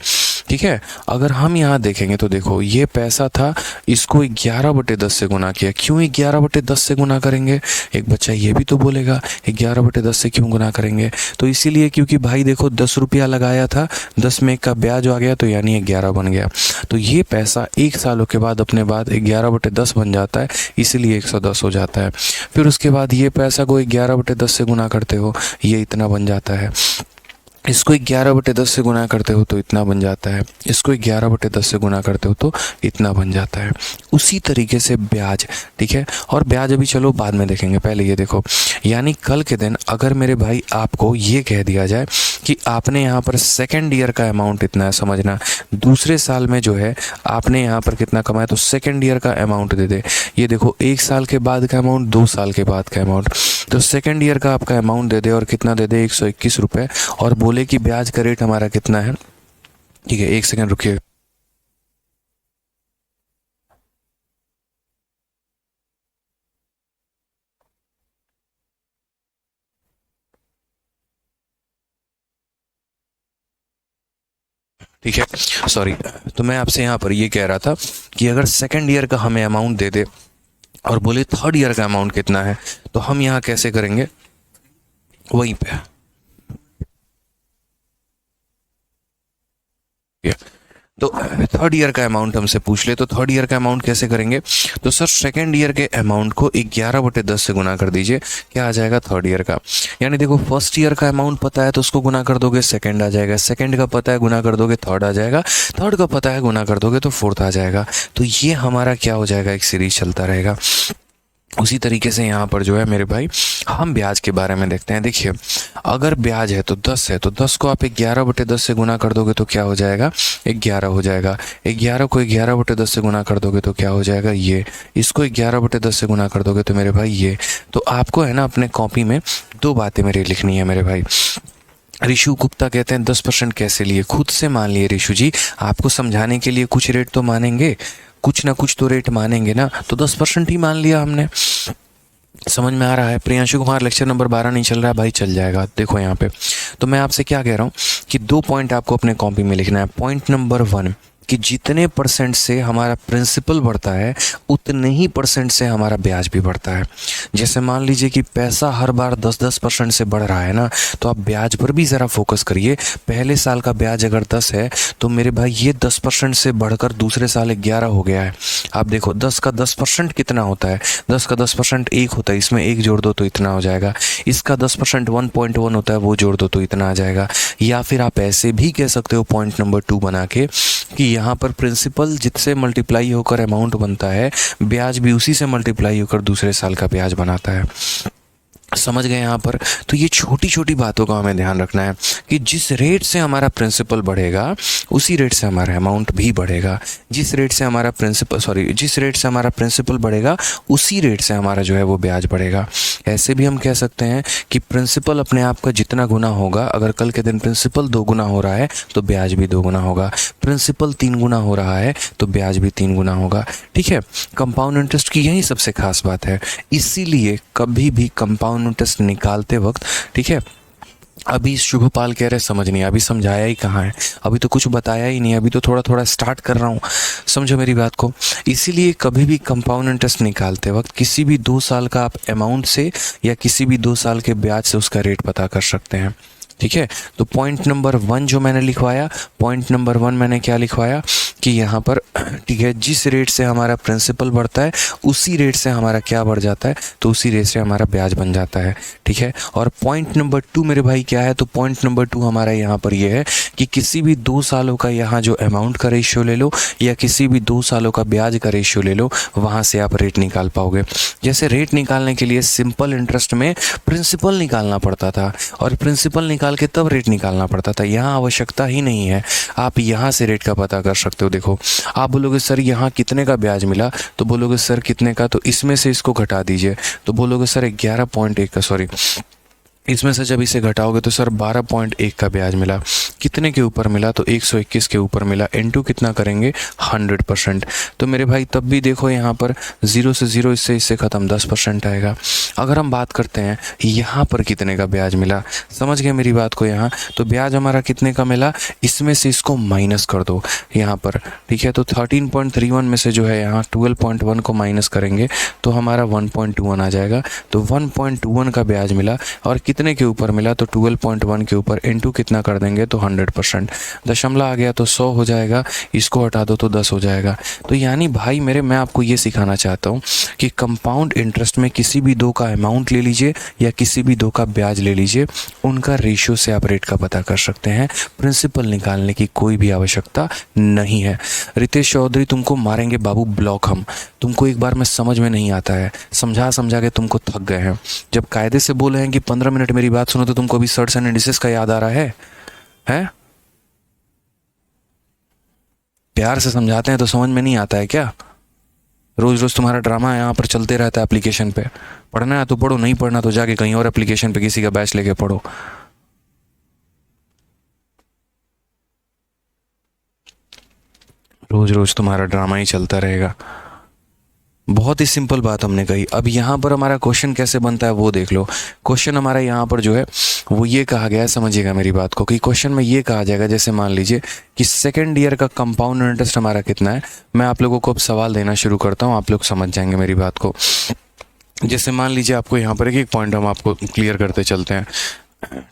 ठीक है, अगर हम यहाँ देखेंगे तो देखो ये पैसा था, इसको 11/10 से गुना किया। क्यों 11/10 से गुना करेंगे? एक बच्चा ये भी तो बोलेगा 11/10 से क्यों गुना करेंगे? तो इसीलिए क्योंकि भाई देखो 10 रुपया लगाया था, 10 में 1 का ब्याज आ गया तो यानी 11 बन गया। तो ये पैसा 1 सालों के बाद अपने बाद 11/10 बन जाता है, इसीलिए 110 हो जाता है। फिर उसके बाद ये पैसा को 11/10 से गुना करते हो, ये इतना बन जाता है। इसको 11/10 से गुना करते हो तो इतना बन जाता है, इसको 11/10 से गुना करते हो तो इतना बन जाता है। उसी तरीके से ब्याज। ठीक है, और ब्याज अभी चलो बाद में देखेंगे, पहले ये देखो। यानी कल के दिन अगर मेरे भाई आपको ये कह दिया जाए कि आपने यहाँ पर सेकेंड ईयर का अमाउंट इतना है, समझना दूसरे साल में जो है आपने यहाँ पर कितना कमाया, तो सेकेंड ईयर का अमाउंट दे दे। ये देखो 1 साल के बाद का अमाउंट, 2 साल के बाद का अमाउंट, तो सेकेंड ईयर का आपका अमाउंट दे दे। और कितना दे दे? 121 रुपये। और बोले कि ब्याज का रेट हमारा कितना है। ठीक है, 1 सेकेंड रुकिए। ठीक है, सॉरी। तो मैं आपसे यहाँ पर ये कह रहा था कि अगर सेकेंड ईयर का हमें अमाउंट दे दे और बोले थर्ड ईयर का अमाउंट कितना है, तो हम यहाँ कैसे करेंगे? वहीं पे तो थर्ड ईयर का अमाउंट हमसे पूछ ले, तो थर्ड ईयर का अमाउंट कैसे करेंगे? तो सर सेकेंड ईयर के अमाउंट को 11/10 से गुना कर दीजिए, क्या आ जाएगा? थर्ड ईयर का। यानी देखो फर्स्ट ईयर का अमाउंट पता है तो उसको गुना कर दोगे, सेकंड आ जाएगा। सेकंड का पता है, गुना कर दोगे, थर्ड आ जाएगा। थर्ड का पता है, गुना कर दोगे तो फोर्थ आ जाएगा। तो ये हमारा क्या हो जाएगा? एक सीरीज चलता रहेगा। उसी तरीके से यहाँ पर जो है मेरे भाई हम ब्याज के बारे में देखते हैं। देखिए अगर ब्याज है तो 10 है, तो 10 को आप 11/10 से गुना कर दोगे तो क्या हो जाएगा? 11 हो जाएगा। 11 को 11/10 से गुना कर दोगे तो क्या हो जाएगा? ये। इसको 11/10 से गुना कर दोगे तो मेरे भाई ये। तो आपको है ना अपने कॉपी में 2 बातें मेरी लिखनी है मेरे भाई। ऋषु गुप्ता कहते हैं 10% कैसे लिए? खुद से मान लिए ऋषु जी, आपको समझाने के लिए कुछ रेट तो मानेंगे, कुछ ना कुछ तो रेट मानेंगे ना, तो 10% ही मान लिया हमने। समझ में आ रहा है? प्रियांशु कुमार लेक्चर नंबर 12 नहीं चल रहा है भाई, चल जाएगा। देखो यहाँ पे तो मैं आपसे क्या कह रहा हूँ कि 2 पॉइंट आपको अपने कॉपी में लिखना है। पॉइंट नंबर 1 कि जितने परसेंट से हमारा प्रिंसिपल बढ़ता है उतने ही परसेंट से हमारा ब्याज भी बढ़ता है। जैसे मान लीजिए कि पैसा हर बार 10% से बढ़ रहा है ना, तो आप ब्याज पर भी ज़रा फोकस करिए। पहले साल का ब्याज अगर 10 है तो मेरे भाई ये 10% से बढ़कर दूसरे साल 11 हो गया है। आप देखो 10 का 10% कितना होता है? 10 का 10% 1 होता है, इसमें 1 जोड़ दो तो इतना हो जाएगा। इसका 10% 1.1 होता है, वो जोड़ दो तो इतना आ जाएगा। या फिर आप ऐसे भी कह सकते हो पॉइंट नंबर 2 बना के कि यहाँ पर प्रिंसिपल जिससे मल्टीप्लाई होकर अमाउंट बनता है, ब्याज भी उसी से मल्टीप्लाई होकर दूसरे साल का ब्याज बनाता है। समझ गए यहाँ पर? तो ये छोटी छोटी बातों का हमें ध्यान रखना है कि जिस रेट से हमारा प्रिंसिपल बढ़ेगा उसी रेट से हमारा अमाउंट भी बढ़ेगा। जिस रेट से हमारा प्रिंसिपल बढ़ेगा उसी रेट से हमारा जो है वो ब्याज बढ़ेगा। ऐसे भी हम कह सकते हैं कि प्रिंसिपल अपने आप का जितना गुना होगा, अगर कल के दिन प्रिंसिपल 2 गुना हो रहा है तो ब्याज भी 2 गुना होगा। प्रिंसिपल 3 गुना हो रहा है तो ब्याज भी 3 गुना होगा। ठीक है, कंपाउंड इंटरेस्ट की यही सबसे खास बात है। इसीलिए कभी भी कंपाउंड इंटरेस्ट निकालते वक्त, ठीक है, अभी शुभपाल कह रहे समझ नहीं, अभी समझाया ही कहाँ है, अभी तो कुछ बताया ही नहीं, अभी तो थोड़ा थोड़ा स्टार्ट कर रहा हूँ, समझो मेरी बात को। इसीलिए कभी भी कंपाउंड इंटरेस्ट निकालते वक्त किसी भी 2 साल का आप अमाउंट से या किसी भी 2 साल के ब्याज से उसका रेट पता कर सकते हैं, ठीक है। तो पॉइंट नंबर 1 जो मैंने लिखवाया, पॉइंट नंबर 1 मैंने क्या लिखवाया कि यहाँ पर, ठीक है, जिस रेट से हमारा प्रिंसिपल बढ़ता है उसी रेट से हमारा क्या बढ़ जाता है, तो उसी रेट से हमारा ब्याज बन जाता है, ठीक है। और पॉइंट नंबर 2 मेरे भाई क्या है, तो पॉइंट नंबर 2 हमारा यहाँ पर ये है कि किसी भी 2 सालों का यहाँ जो अमाउंट का रेशियो ले लो या किसी भी 2 सालों का ब्याज का रेशियो ले लो, वहाँ से आप रेट निकाल पाओगे। जैसे रेट निकालने के लिए सिंपल इंटरेस्ट में प्रिंसिपल निकालना पड़ता था और प्रिंसिपल निकाल के तब रेट निकालना पड़ता था, यहाँ आवश्यकता ही नहीं है, आप यहाँ से रेट का पता कर सकते हो। देखो आप बोलोगे सर यहाँ कितने का ब्याज मिला, तो बोलोगे सर कितने का, तो इसमें से इसको घटा दीजिए, तो बोलोगे सर 11.1 का, सॉरी इसमें से जब इसे घटाओगे तो सर 12.1 का ब्याज मिला, कितने के ऊपर मिला, तो 121 के ऊपर मिला, इनटू कितना करेंगे 100%। तो मेरे भाई तब भी देखो यहाँ पर 0 से 0 इससे ख़त्म 10% आएगा। अगर हम बात करते हैं यहाँ पर कितने का ब्याज मिला, समझ गए मेरी बात को यहाँ, तो ब्याज हमारा कितने का मिला, इसमें से इसको माइनस कर दो यहाँ पर, ठीक है। तो 13.31 में से जो है यहाँ 12.1 को माइनस करेंगे तो हमारा 1.21 आ जाएगा, तो 1.21 का ब्याज मिला और कितने के ऊपर मिला, तो 12.1 के ऊपर, इनटू कितना कर देंगे तो 100%, दशमलव आ गया तो 100 हो जाएगा, इसको हटा दो तो 10 हो जाएगा। तो यानी भाई मेरे, मैं आपको ये सिखाना चाहता हूँ कि कंपाउंड इंटरेस्ट में किसी भी 2 का अमाउंट ले लीजिए या किसी भी 2 का ब्याज ले लीजिए, उनका रेशियो से आप रेट का पता कर सकते हैं, प्रिंसिपल निकालने की कोई भी आवश्यकता नहीं है। रितेश चौधरी तुमको मारेंगे बाबू ब्लॉक हम, तुमको एक बार में समझ में नहीं आता है, समझा समझा के तुमको थक गए हैं। जब कायदे से बोले हैं कि 15 मिनट मेरी बात सुनो, तो तुमको अभी सर्ट्स एंड इंडिसेस का याद आ रहा है? हैं? प्यार से समझाते हैं तो समझ में नहीं आता है क्या? रोज रोज तुम्हारा ड्रामा यहाँ पर चलते रहता है एप्लीकेशन पे, पढ़ना है तो पढ़ो, नहीं पढ़ना तो जाके कहीं और एप्लीकेशन पे किसी का बैच लेके पढ़ो। रोज रोज तुम्हारा ड्रामा ही चलता रहेगा। बहुत ही सिंपल बात हमने कही। अब यहाँ पर हमारा क्वेश्चन कैसे बनता है वो देख लो। क्वेश्चन हमारा यहाँ पर जो है वो ये कहा गया है, समझिएगा मेरी बात को, कि क्वेश्चन में ये कहा जाएगा, जैसे मान लीजिए कि सेकंड ईयर का कंपाउंड इंटरेस्ट हमारा कितना है। मैं आप लोगों को अब सवाल देना शुरू करता हूँ, आप लोग समझ जाएंगे मेरी बात को। जैसे मान लीजिए आपको यहाँ पर एक पॉइंट हम आपको क्लियर करते चलते हैं,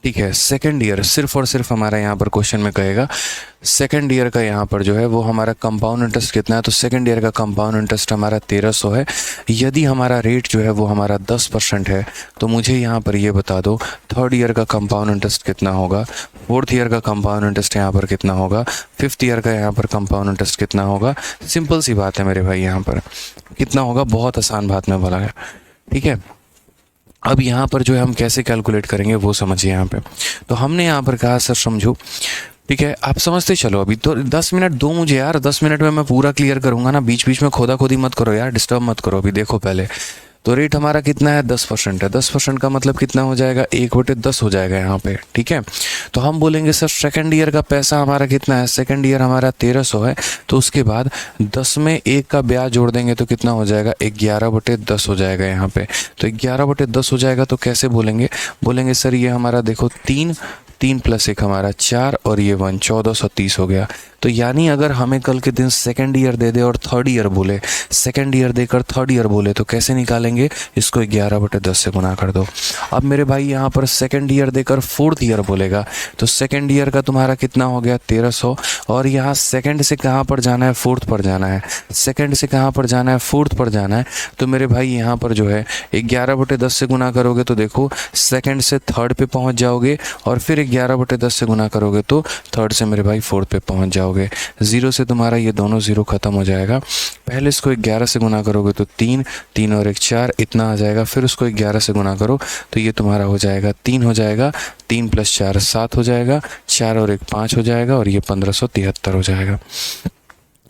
ठीक है। सेकंड ईयर सिर्फ और सिर्फ हमारा यहाँ पर क्वेश्चन में कहेगा सेकंड ईयर का यहाँ पर जो है वो हमारा कंपाउंड इंटरेस्ट कितना है, तो सेकंड ईयर का कंपाउंड इंटरेस्ट हमारा 1300 है। यदि हमारा रेट जो है वो हमारा 10% है, तो मुझे यहाँ पर ये बता दो थर्ड ईयर का कंपाउंड इंटरेस्ट कितना होगा, फोर्थ ईयर का कंपाउंड इंटरेस्ट यहाँ पर कितना होगा, फिफ्थ ईयर का यहाँ पर कंपाउंड इंटरेस्ट कितना होगा। सिंपल सी बात है मेरे भाई, यहाँ पर कितना होगा, बहुत आसान बात में बोला है, ठीक है। अब यहाँ पर जो है हम कैसे कैलकुलेट करेंगे वो समझिए। यहाँ पे तो हमने यहाँ पर कहा सर समझो, ठीक है, आप समझते चलो। अभी तो 10 मिनट दो मुझे यार, 10 मिनट में मैं पूरा क्लियर करूँगा ना, बीच बीच में खोदा खोदी मत करो यार, डिस्टर्ब मत करो। अभी देखो पहले तो रेट हमारा कितना है, 10% है। 10% का मतलब कितना हो जाएगा, 1/10 हो जाएगा यहाँ पे, ठीक है। तो हम बोलेंगे सर सेकंड ईयर का पैसा हमारा कितना है, सेकंड ईयर हमारा 1300 है, तो उसके बाद 10 में 1 का ब्याज जोड़ देंगे तो कितना हो जाएगा, 11/10 हो जाएगा यहाँ पे। तो 11/10 हो जाएगा, तो कैसे बोलेंगे, बोलेंगे सर ये हमारा देखो 3 + 1 हमारा 4 और ये 1, 1430 हो गया। तो यानी अगर हमें कल के दिन सेकंड ईयर दे दे और थर्ड ईयर बोले, सेकंड ईयर देकर थर्ड ईयर बोले, तो कैसे निकालेंगे, इसको 11/10 से गुना कर दो। अब मेरे भाई यहाँ पर सेकंड ईयर देकर फोर्थ ईयर बोलेगा, तो सेकंड ईयर का तुम्हारा कितना हो गया 1300, और यहाँ सेकंड से कहाँ पर जाना है, फोर्थ पर जाना है, सेकंड से कहाँ पर जाना है, फोर्थ पर जाना है। तो मेरे भाई यहाँ पर जो है 11/10 से गुना करोगे तो देखो सेकंड से थर्ड पे पहुँच जाओगे, और फिर 11/10 से गुना करोगे तो थर्ड से मेरे भाई फोर्थ पे पहुँच जाओगे। 0 से तुम्हारा ये दोनों 0 खत्म हो जाएगा। पहले इसको 11 से गुना करोगे तो 3 और 1 4 इतना आ जाएगा, फिर उसको 11 से गुना करो तो ये तुम्हारा हो जाएगा 3 हो जाएगा, 3 + 4 7 हो जाएगा, 4 और 1 5 हो जाएगा, और ये 1573 हो जाएगा।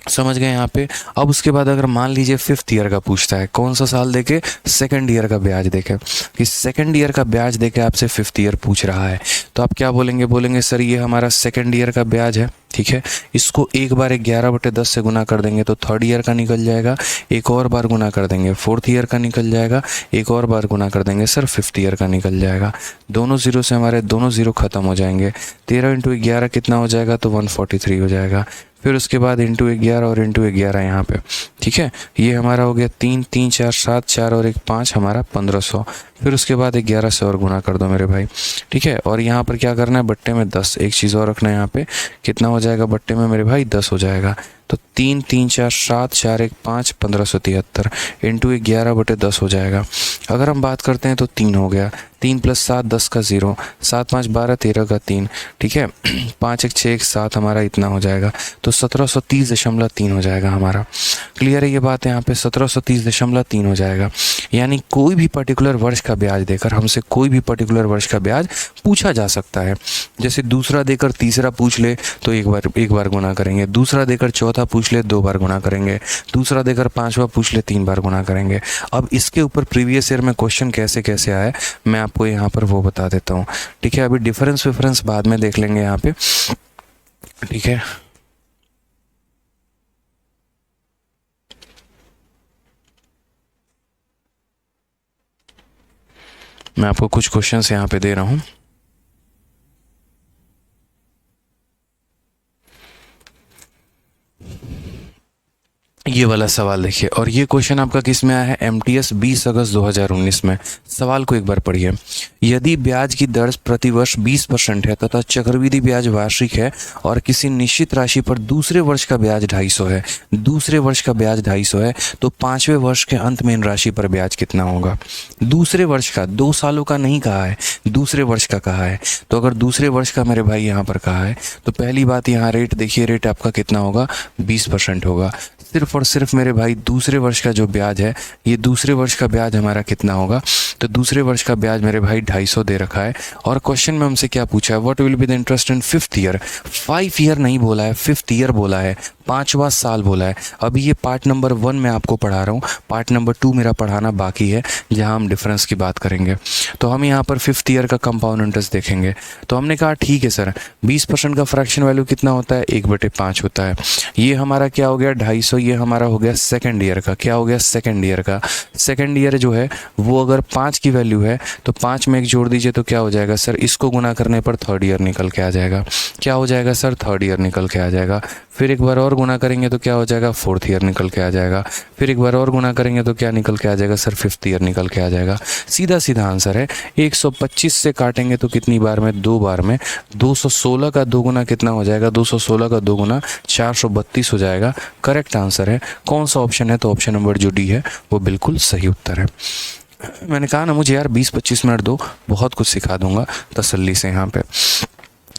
समझ गए यहाँ पे। अब उसके बाद अगर मान लीजिए फिफ्थ ईयर का पूछता है, कौन सा साल देके, सेकंड ईयर का ब्याज देके, कि सेकंड ईयर का ब्याज देके आपसे फिफ्थ ईयर पूछ रहा है, तो आप क्या बोलेंगे, बोलेंगे सर ये हमारा सेकंड ईयर का ब्याज है, ठीक है। इसको एक बार 11/10 से गुना कर देंगे तो थर्ड ईयर का निकल जाएगा, एक और बार गुना कर देंगे फोर्थ ईयर का निकल जाएगा, एक और बार गुना कर देंगे सर फिफ्थ ईयर का निकल जाएगा। दोनों ज़ीरो से हमारे दोनों ज़ीरो ख़त्म हो जाएंगे। 13 × 11 कितना हो जाएगा, तो 143 हो जाएगा। फिर उसके बाद इंटू 11 और इंटू 11 यहाँ पे, ठीक है। ये हमारा हो गया 3 3 4 7, 4 और 1 5, हमारा 1500। फिर उसके बाद 11 से और गुना कर दो मेरे भाई, ठीक है। और यहाँ पर क्या करना है, बट्टे में 10, एक चीज़ और रखना है यहाँ पे, कितना हो जाएगा बट्टे में मेरे भाई, 10 हो जाएगा। तो 3 3 4 7, 4 1 5, 1573 इंटू 11/10 हो जाएगा। अगर हम बात करते हैं तो 3 हो गया, 3 + 7 10 का 0, 7 5 12 13 का 3, ठीक है। 5 1 6 1 7, हमारा इतना हो जाएगा। तो 1730.3 हो जाएगा हमारा। क्लियर है ये बात, यहाँ पे 1730.3 हो जाएगा। यानी कोई भी पर्टिकुलर वर्ष का ब्याज देकर हमसे कोई भी पर्टिकुलर वर्ष का ब्याज पूछा जा सकता है। जैसे दूसरा देकर तीसरा पूछ ले तो एक बार गुना करेंगे, दूसरा देकर चौथा पूछ ले 2 बार गुना करेंगे, दूसरा देकर पांचवा पूछ ले 3 बार गुना करेंगे। अब इसके ऊपर प्रीवियस ईयर में क्वेश्चन कैसे कैसे आए मैं आपको यहाँ पर वो बता देता हूँ, ठीक है। अभी डिफरेंस बाद में देख लेंगे यहाँ पे, ठीक है। मैं आपको कुछ क्वेश्चंस यहाँ पे दे रहा हूँ। ये वाला सवाल देखिए, और ये क्वेश्चन आपका किस में आया है, MTS 20 अगस्त 2019 में। सवाल को एक बार पढ़िए। यदि ब्याज की दर प्रतिवर्ष 20% है तथा चक्रवृद्धि ब्याज वार्षिक है और किसी निश्चित राशि पर दूसरे वर्ष का ब्याज 250 है, दूसरे वर्ष का ब्याज 250 है, तो 5वें वर्ष के अंत में इन राशि पर ब्याज कितना होगा। दूसरे वर्ष का, 2 सालों का नहीं कहा है, दूसरे वर्ष का कहा है। तो अगर दूसरे वर्ष का मेरे भाई यहाँ पर कहा है तो पहली बात यहाँ रेट देखिए, रेट आपका कितना होगा, 20% होगा। सिर्फ और सिर्फ मेरे भाई दूसरे वर्ष का जो ब्याज है, ये दूसरे वर्ष का ब्याज हमारा कितना होगा, तो दूसरे वर्ष का ब्याज मेरे भाई 250 दे रखा है। और क्वेश्चन में हमसे क्या पूछा है, what will be the interest in 5th year. 5 year नहीं बोला है, 5th ईयर बोला है, 5वां साल बोला है। अभी ये पार्ट नंबर 1 मैं आपको पढ़ा रहा हूँ, पार्ट नंबर 2 मेरा पढ़ाना बाकी है जहाँ हम डिफरेंस की बात करेंगे। तो हम यहाँ पर 5th ईयर का कंपाउंड इंटरेस्ट देखेंगे। तो हमने कहा ठीक है सर, 20% का फ्रैक्शन वैल्यू कितना होता है, 1/5 होता है। ये हमारा क्या हो गया 250, ये हमारा हो गया सेकेंड ईयर का। क्या हो गया, सेकेंड ईयर का। सेकेंड ईयर जो है वो अगर 5 की वैल्यू है तो 5 में 1 जोड़ दीजिए तो क्या हो जाएगा सर, इसको गुना करने पर थर्ड ईयर निकल के आ जाएगा। क्या हो जाएगा सर, थर्ड ईयर निकल के आ जाएगा। फिर एक बार और गुना करेंगे तो क्या हो जाएगा, 4th ईयर निकल के आ जाएगा। फिर एक बार और गुना करेंगे तो क्या निकल के आ जाएगा सर, 5th ईयर निकल के आ जाएगा। सीधा सीधा आंसर है। 125 से काटेंगे तो कितनी बार में, 2 बार में। 216 का 2 गुना कितना हो जाएगा, 216 का 2 गुना 432 हो जाएगा। करेक्ट आंसर है। कौन सा ऑप्शन है, तो ऑप्शन नंबर जो डी है वो बिल्कुल सही उत्तर है। मैंने कहा ना मुझे यार 20-25 मिनट दो, बहुत कुछ सिखा दूंगा तसल्ली से यहाँ पे।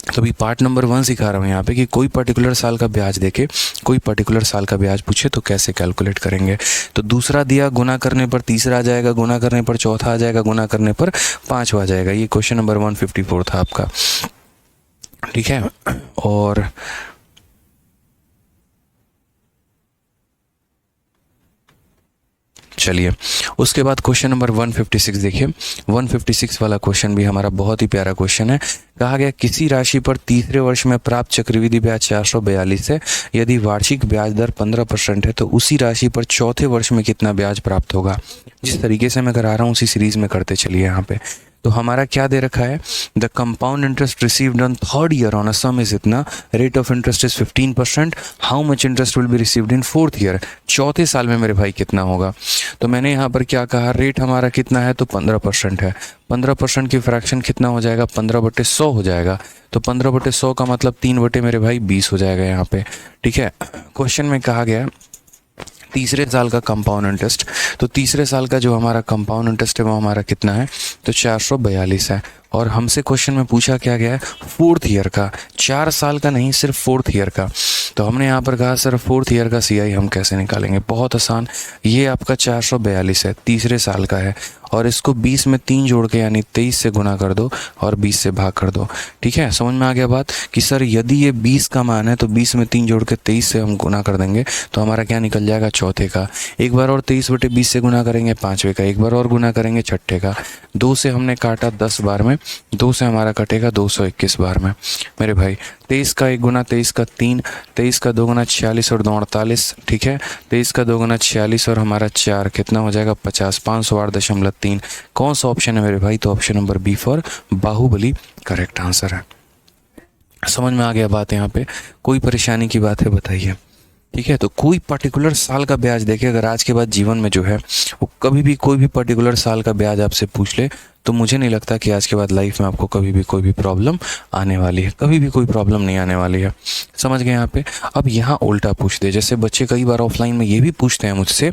तो अभी पार्ट नंबर 1 सिखा रहा हूँ यहाँ पे कि कोई पर्टिकुलर साल का ब्याज देके कोई पर्टिकुलर साल का ब्याज पूछे तो कैसे कैलकुलेट करेंगे। तो दूसरा दिया, गुना करने पर तीसरा आ जाएगा, गुना करने पर चौथा आ जाएगा, गुना करने पर 5वां आ जाएगा। ये क्वेश्चन नंबर 154 था आपका, ठीक है। और चलिए उसके बाद क्वेश्चन नंबर 156 देखिए। 156 वाला क्वेश्चन भी हमारा बहुत ही प्यारा क्वेश्चन है। कहा गया किसी राशि पर तीसरे वर्ष में प्राप्त चक्रवृद्धि ब्याज 442 है, यदि वार्षिक ब्याज दर 15% है तो उसी राशि पर चौथे वर्ष में कितना ब्याज प्राप्त होगा। जिस तरीके से मैं करा रहा हूँ उसी सीरीज में करते चलिए यहाँ पे। तो हमारा क्या दे रखा है, the compound interest received on third year on a sum is इतना, rate of interest is 15%, how much interest will be received in 4th year. चौथे साल में मेरे भाई कितना होगा। तो मैंने यहाँ पर क्या कहा, रेट हमारा कितना है, तो 15% है। 15% की फ्रैक्शन कितना हो जाएगा, 15/100 हो जाएगा। तो 15/100 का मतलब 3 मेरे भाई 20 हो जाएगा यहाँ पे, ठीक है। क्वेश्चन में कहा गया तीसरे साल का कंपाउंड इंटरेस्ट, तो तीसरे साल का जो हमारा कंपाउंड इंटरेस्ट है वो हमारा कितना है, तो 442 है। और हमसे क्वेश्चन में पूछा क्या गया है, 4th ईयर का, 4 साल का नहीं, सिर्फ 4th ईयर का। तो हमने यहाँ पर कहा सर 4th ईयर का CI हम कैसे निकालेंगे। बहुत आसान, ये आपका 442 है, तीसरे साल का है। और इसको 20 में 3 जोड़ के यानी 23 से गुना कर दो और 20 से भाग कर दो। ठीक है, समझ में आ गया बात कि सर यदि ये 20 का मान है तो 20 में 3 जोड़ के 23 से हम गुना कर देंगे तो हमारा क्या निकल जाएगा, चौथे का। एक बार और 23/20 से गुना करेंगे, पाँचवें का। एक बार और गुना करेंगे, छठे का। 2 से हमने काटा 10 बार में, 2 से हमारा कटेगा 221 बार में मेरे भाई। 23 का 1 गुना 23 का 3, 23 का 2 गुना 46 और 2 48। ठीक है, 23 का 2 गुना 46 और हमारा 4 कितना हो जाएगा, 50। 508.3। कौन सा ऑप्शन है मेरे भाई, तो option number B for Baahubali correct answer है। समझ में आ गया बात, यहाँ पे कोई परेशानी की बात है बताइए। ठीक है, तो कोई पर्टिकुलर साल का ब्याज देखे अगर आज के बाद जीवन में जो है वो कभी भी कोई भी पर्टिकुलर साल का ब्याज आपसे पूछ ले तो मुझे नहीं लगता कि आज के बाद लाइफ में आपको कभी भी कोई भी प्रॉब्लम आने वाली है, कभी भी कोई प्रॉब्लम नहीं आने वाली है। समझ गए यहाँ पे। अब यहाँ उल्टा पूछ दे, जैसे बच्चे कई बार ऑफलाइन में ये भी पूछते हैं मुझसे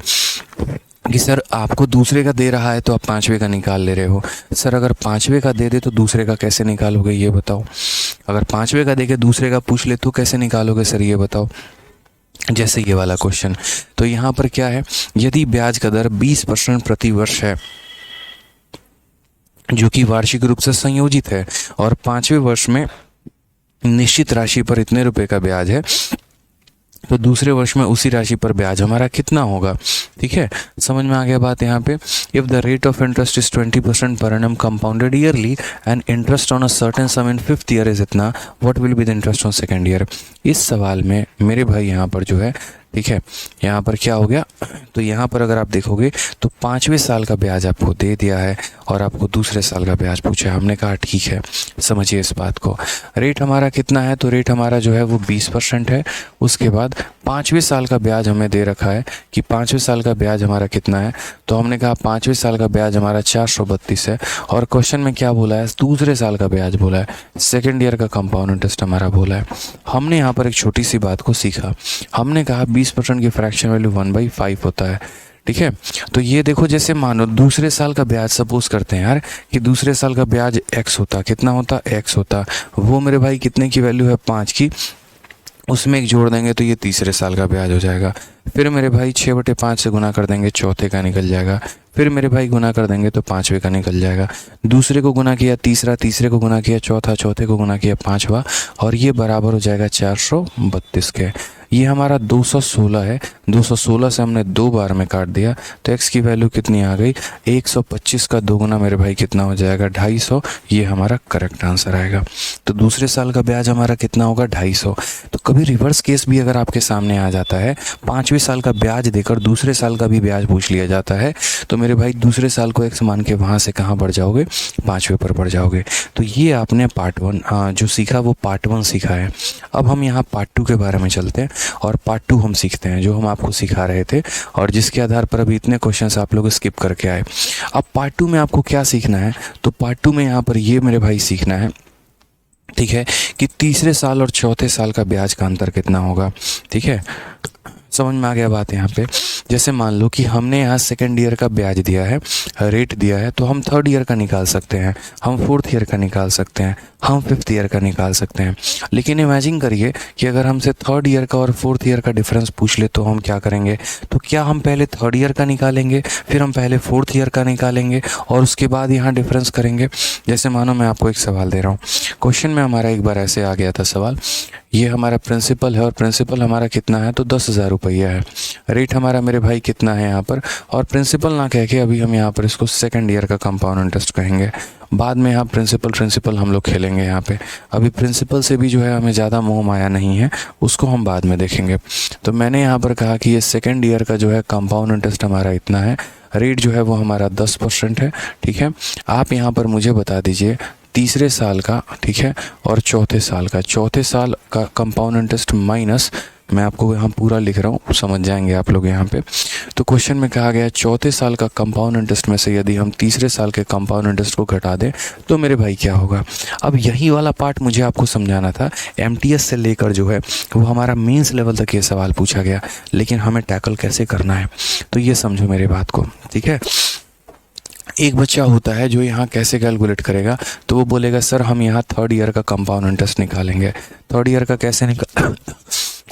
कि सर आपको दूसरे का दे रहा है तो आप पाँचवें का निकाल ले रहे हो। सर अगर पाँचवें का दे दे तो दूसरे का कैसे निकालोगे ये बताओ। अगर पाँचवें का दे के दूसरे का पूछ ले तो कैसे निकालोगे सर ये बताओ। जैसे ये वाला क्वेश्चन, तो यहाँ पर क्या है, यदि ब्याज का दर 20% प्रति वर्ष है जो कि वार्षिक रूप से संयोजित है और 5वें वर्ष में निश्चित राशि पर इतने रुपए का ब्याज है तो दूसरे वर्ष में उसी राशि पर ब्याज हमारा कितना होगा। ठीक है, समझ में आ गया बात यहाँ पे। If the rate of interest is 20% per annum compounded yearly and interest on a certain sum in 5th year is इतना, what will be the interest on 2nd year. इस सवाल में मेरे भाई यहाँ पर जो है, ठीक है, यहाँ पर क्या हो गया, तो यहाँ पर अगर आप देखोगे तो 5वें साल का ब्याज आपको दे दिया है और आपको दूसरे साल का ब्याज पूछा है। हमने कहा ठीक है, समझिए इस बात को। रेट हमारा कितना है, तो रेट हमारा जो है वो 20% है। उसके बाद 5वें साल का ब्याज हमें दे रखा है कि 5वें साल का ब्याज हमारा कितना है, तो हमने कहा 5वें साल का ब्याज हमारा 432 है। और क्वेश्चन में क्या बोला है, दूसरे साल का ब्याज बोला है, 2nd ईयर का कंपाउंड इंटरेस्ट हमारा बोला है। हमने यहाँ पर एक छोटी सी बात को सीखा, हमने कहा 20% की फ्रैक्शन वैल्यू 1/5 होता है। ठीक है, तो ये देखो, जैसे मानो दूसरे साल का ब्याज सपोज करते हैं यार कि दूसरे साल का ब्याज x होता, कितना होता, x होता, वो मेरे भाई कितने की वैल्यू है, 5 की, उसमें एक जोड़ देंगे तो ये तीसरे साल का ब्याज हो जाएगा। फिर मेरे भाई 6/5 से गुना कर देंगे, चौथे का निकल जाएगा। फिर मेरे भाई गुना कर देंगे तो 5वें का निकल जाएगा। दूसरे को गुना किया तीसरा, तीसरे को गुना किया चौथा, चौथे को गुना किया 5वां, और ये बराबर हो जाएगा 432 के। ये हमारा 216 है। 216 से हमने 2 बार में काट दिया तो x की वैल्यू कितनी आ गई, 125 का 2 गुना मेरे भाई कितना हो जाएगा, 250। ये हमारा करेक्ट आंसर आएगा। तो दूसरे साल का ब्याज हमारा कितना होगा, 250। तो कभी रिवर्स केस भी अगर आपके सामने आ जाता है, 5वें साल का ब्याज देकर दूसरे साल का भी ब्याज पूछ लिया जाता है, तो मेरे भाई दूसरे साल को x मान के वहाँ से कहाँ बढ़ जाओगे, 5वें पर बढ़ जाओगे। तो ये आपने पार्ट 1 जो सीखा वो पार्ट 1 सीखा है। अब हम यहाँ पार्ट 2 के बारे में चलते हैं और पार्ट 2 हम सीखते हैं जो हम आपको सिखा रहे थे और जिसके आधार पर अभी इतने क्वेश्चंस आप लोग स्किप करके आए। अब पार्ट 2 में आपको क्या सीखना है, तो पार्ट 2 में यहाँ पर ये मेरे भाई सीखना है, ठीक है, कि तीसरे साल और चौथे साल का ब्याज का अंतर कितना होगा। ठीक है, समझ में आ गया बात यहाँ पे। जैसे मान लो कि हमने यहाँ 2nd ईयर का ब्याज दिया है, रेट दिया है, तो हम 3rd ईयर का निकाल सकते हैं, हम 4th ईयर का निकाल सकते हैं, हम 5th ईयर का निकाल सकते हैं। लेकिन इमेजिन करिए कि अगर हमसे 3rd ईयर का और 4th ईयर का डिफरेंस पूछ ले तो हम क्या करेंगे, तो क्या हम पहले 3rd ईयर का निकालेंगे, फिर हम पहले 4th ईयर का निकालेंगे और उसके बाद यहाँ डिफरेंस करेंगे। जैसे मानो मैं आपको एक सवाल दे रहा हूँ, क्वेश्चन में हमारा एक बार ऐसे आ गया था सवाल, ये हमारा प्रिंसिपल है और प्रिंसिपल हमारा कितना है, तो 10,000 रुपया है। रेट हमारा मेरे भाई कितना है यहाँ पर, और प्रिंसिपल ना कह के अभी हम यहाँ पर इसको 2nd ईयर का कंपाउंड इंटरेस्ट कहेंगे। बाद में यहाँ प्रिंसिपल हम लोग खेलेंगे यहाँ पे। अभी प्रिंसिपल से भी जो है हमें ज़्यादा मोह माया नहीं है, उसको हम बाद में देखेंगे। तो मैंने यहाँ पर कहा कि ये 2nd ईयर का जो है कंपाउंड इंटरेस्ट हमारा इतना है, रेट जो है वो हमारा 10% है। ठीक है, आप यहाँ पर मुझे बता दीजिए तीसरे साल का, ठीक है, और चौथे साल का कंपाउंड इंटरेस्ट माइनस, मैं आपको यहाँ पूरा लिख रहा हूँ, समझ जाएंगे आप लोग यहाँ पे। तो क्वेश्चन में कहा गया चौथे साल का कंपाउंड इंटरेस्ट में से यदि हम तीसरे साल के कंपाउंड इंटरेस्ट को घटा दें तो मेरे भाई क्या होगा। अब यही वाला पार्ट मुझे आपको समझाना था। MTS से लेकर जो है वो हमारा मेंस लेवल तक ये सवाल पूछा गया, लेकिन हमें टैकल कैसे करना है तो ये समझो मेरी बात को। ठीक है, एक बच्चा होता है जो यहाँ कैसे कैलकुलेट करेगा, तो वो बोलेगा सर हम यहाँ 3rd ईयर का कंपाउंड इंटरेस्ट निकालेंगे। 3rd ईयर का कैसे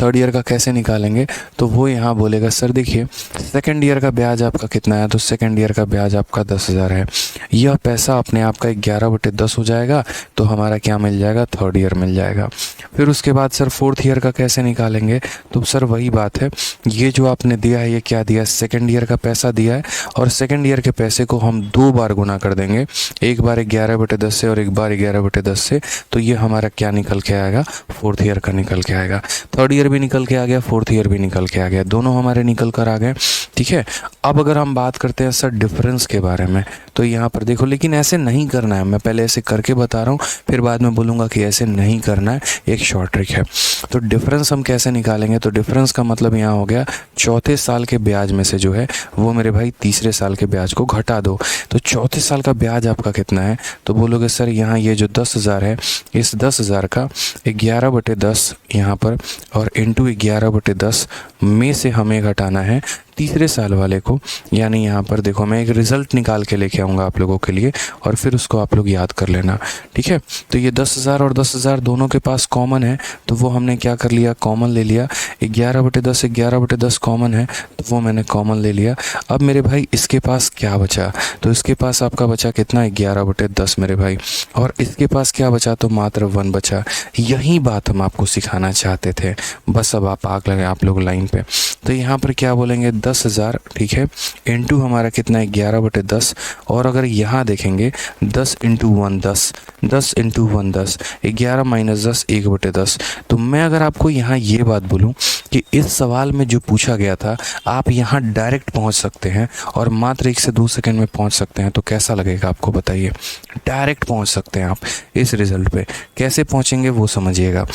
थर्ड ईयर का कैसे निकालेंगे, तो वो यहाँ बोलेगा सर देखिए सेकेंड ईयर का ब्याज आपका कितना है, तो सेकेंड ईयर का ब्याज आपका 10,000 है। यह पैसा अपने आप का 11/10 हो जाएगा, तो हमारा क्या मिल जाएगा, थर्ड ईयर मिल जाएगा। फिर उसके बाद सर फोर्थ ईयर का कैसे निकालेंगे, तो सर वही बात है, ये जो आपने दिया है ये क्या दिया है, सेकेंड ईयर का पैसा दिया है, और सेकेंड ईयर के पैसे को हम 2 बार गुना कर देंगे, एक बार 11/10 से और एक बार 11/10 से, तो ये हमारा क्या निकल के आएगा, फोर्थ ईयर का निकल के आएगा। थर्ड ईयर भी निकल के आ गया, फोर्थ ईयर भी निकल के आ गया, दोनों हमारे निकल कर आ गए। ठीक है, अब अगर हम बात करते हैं सर डिफरेंस के बारे में, तो यहाँ पर देखो, लेकिन ऐसे नहीं करना है, मैं पहले ऐसे करके बता रहा हूँ, फिर बाद में बोलूँगा कि ऐसे नहीं करना है, एक शॉर्ट ट्रिक है। तो डिफरेंस हम कैसे निकालेंगे, तो डिफरेंस का मतलब यहाँ हो गया चौथे साल के ब्याज में से जो है वो मेरे भाई तीसरे साल के ब्याज को घटा दो। तो चौथे साल का ब्याज आपका कितना है, तो बोलोगे सर यहाँ ये जो 10,000 है, इस 10,000 का 11/10 यहाँ पर और इंटू 11/10 में से हमें घटाना है तीसरे साल वाले को। यानी यहाँ पर देखो मैं एक रिज़ल्ट निकाल के लेके आऊँगा आप लोगों के लिए, और फिर उसको आप लोग याद कर लेना। ठीक है, तो ये 10,000 और 10,000 दोनों के पास कॉमन है, तो वो हमने क्या कर लिया, कॉमन ले लिया। 11/10 कॉमन है, तो वो मैंने कॉमन ले लिया। अब मेरे भाई इसके पास क्या बचा, तो इसके पास आपका बचा कितना, 11/10 मेरे भाई, और इसके पास क्या बचा, तो मात्र 1 बचा। यही बात हम आपको सिखाना चाहते थे, बस अब आप आग लगाए आप लोग लाइन पे। तो यहाँ पर क्या बोलेंगे, 10,000, ठीक है, इंटू हमारा कितना है 11/10, और अगर यहाँ देखेंगे 10 इंटू 1 10, 10 इंटू 1 10, 11 माइनस 10 1/10। तो मैं अगर आपको यहाँ ये बात बोलूँ कि इस सवाल में जो पूछा गया था आप यहाँ डायरेक्ट पहुँच सकते हैं और मात्र 1 से 2 सेकंड में पहुँच सकते हैं, तो कैसा लगेगा आपको बताइए। डायरेक्ट पहुँच सकते हैं आप इस रिज़ल्ट पे, कैसे पहुँचेंगे वो समझिएगा।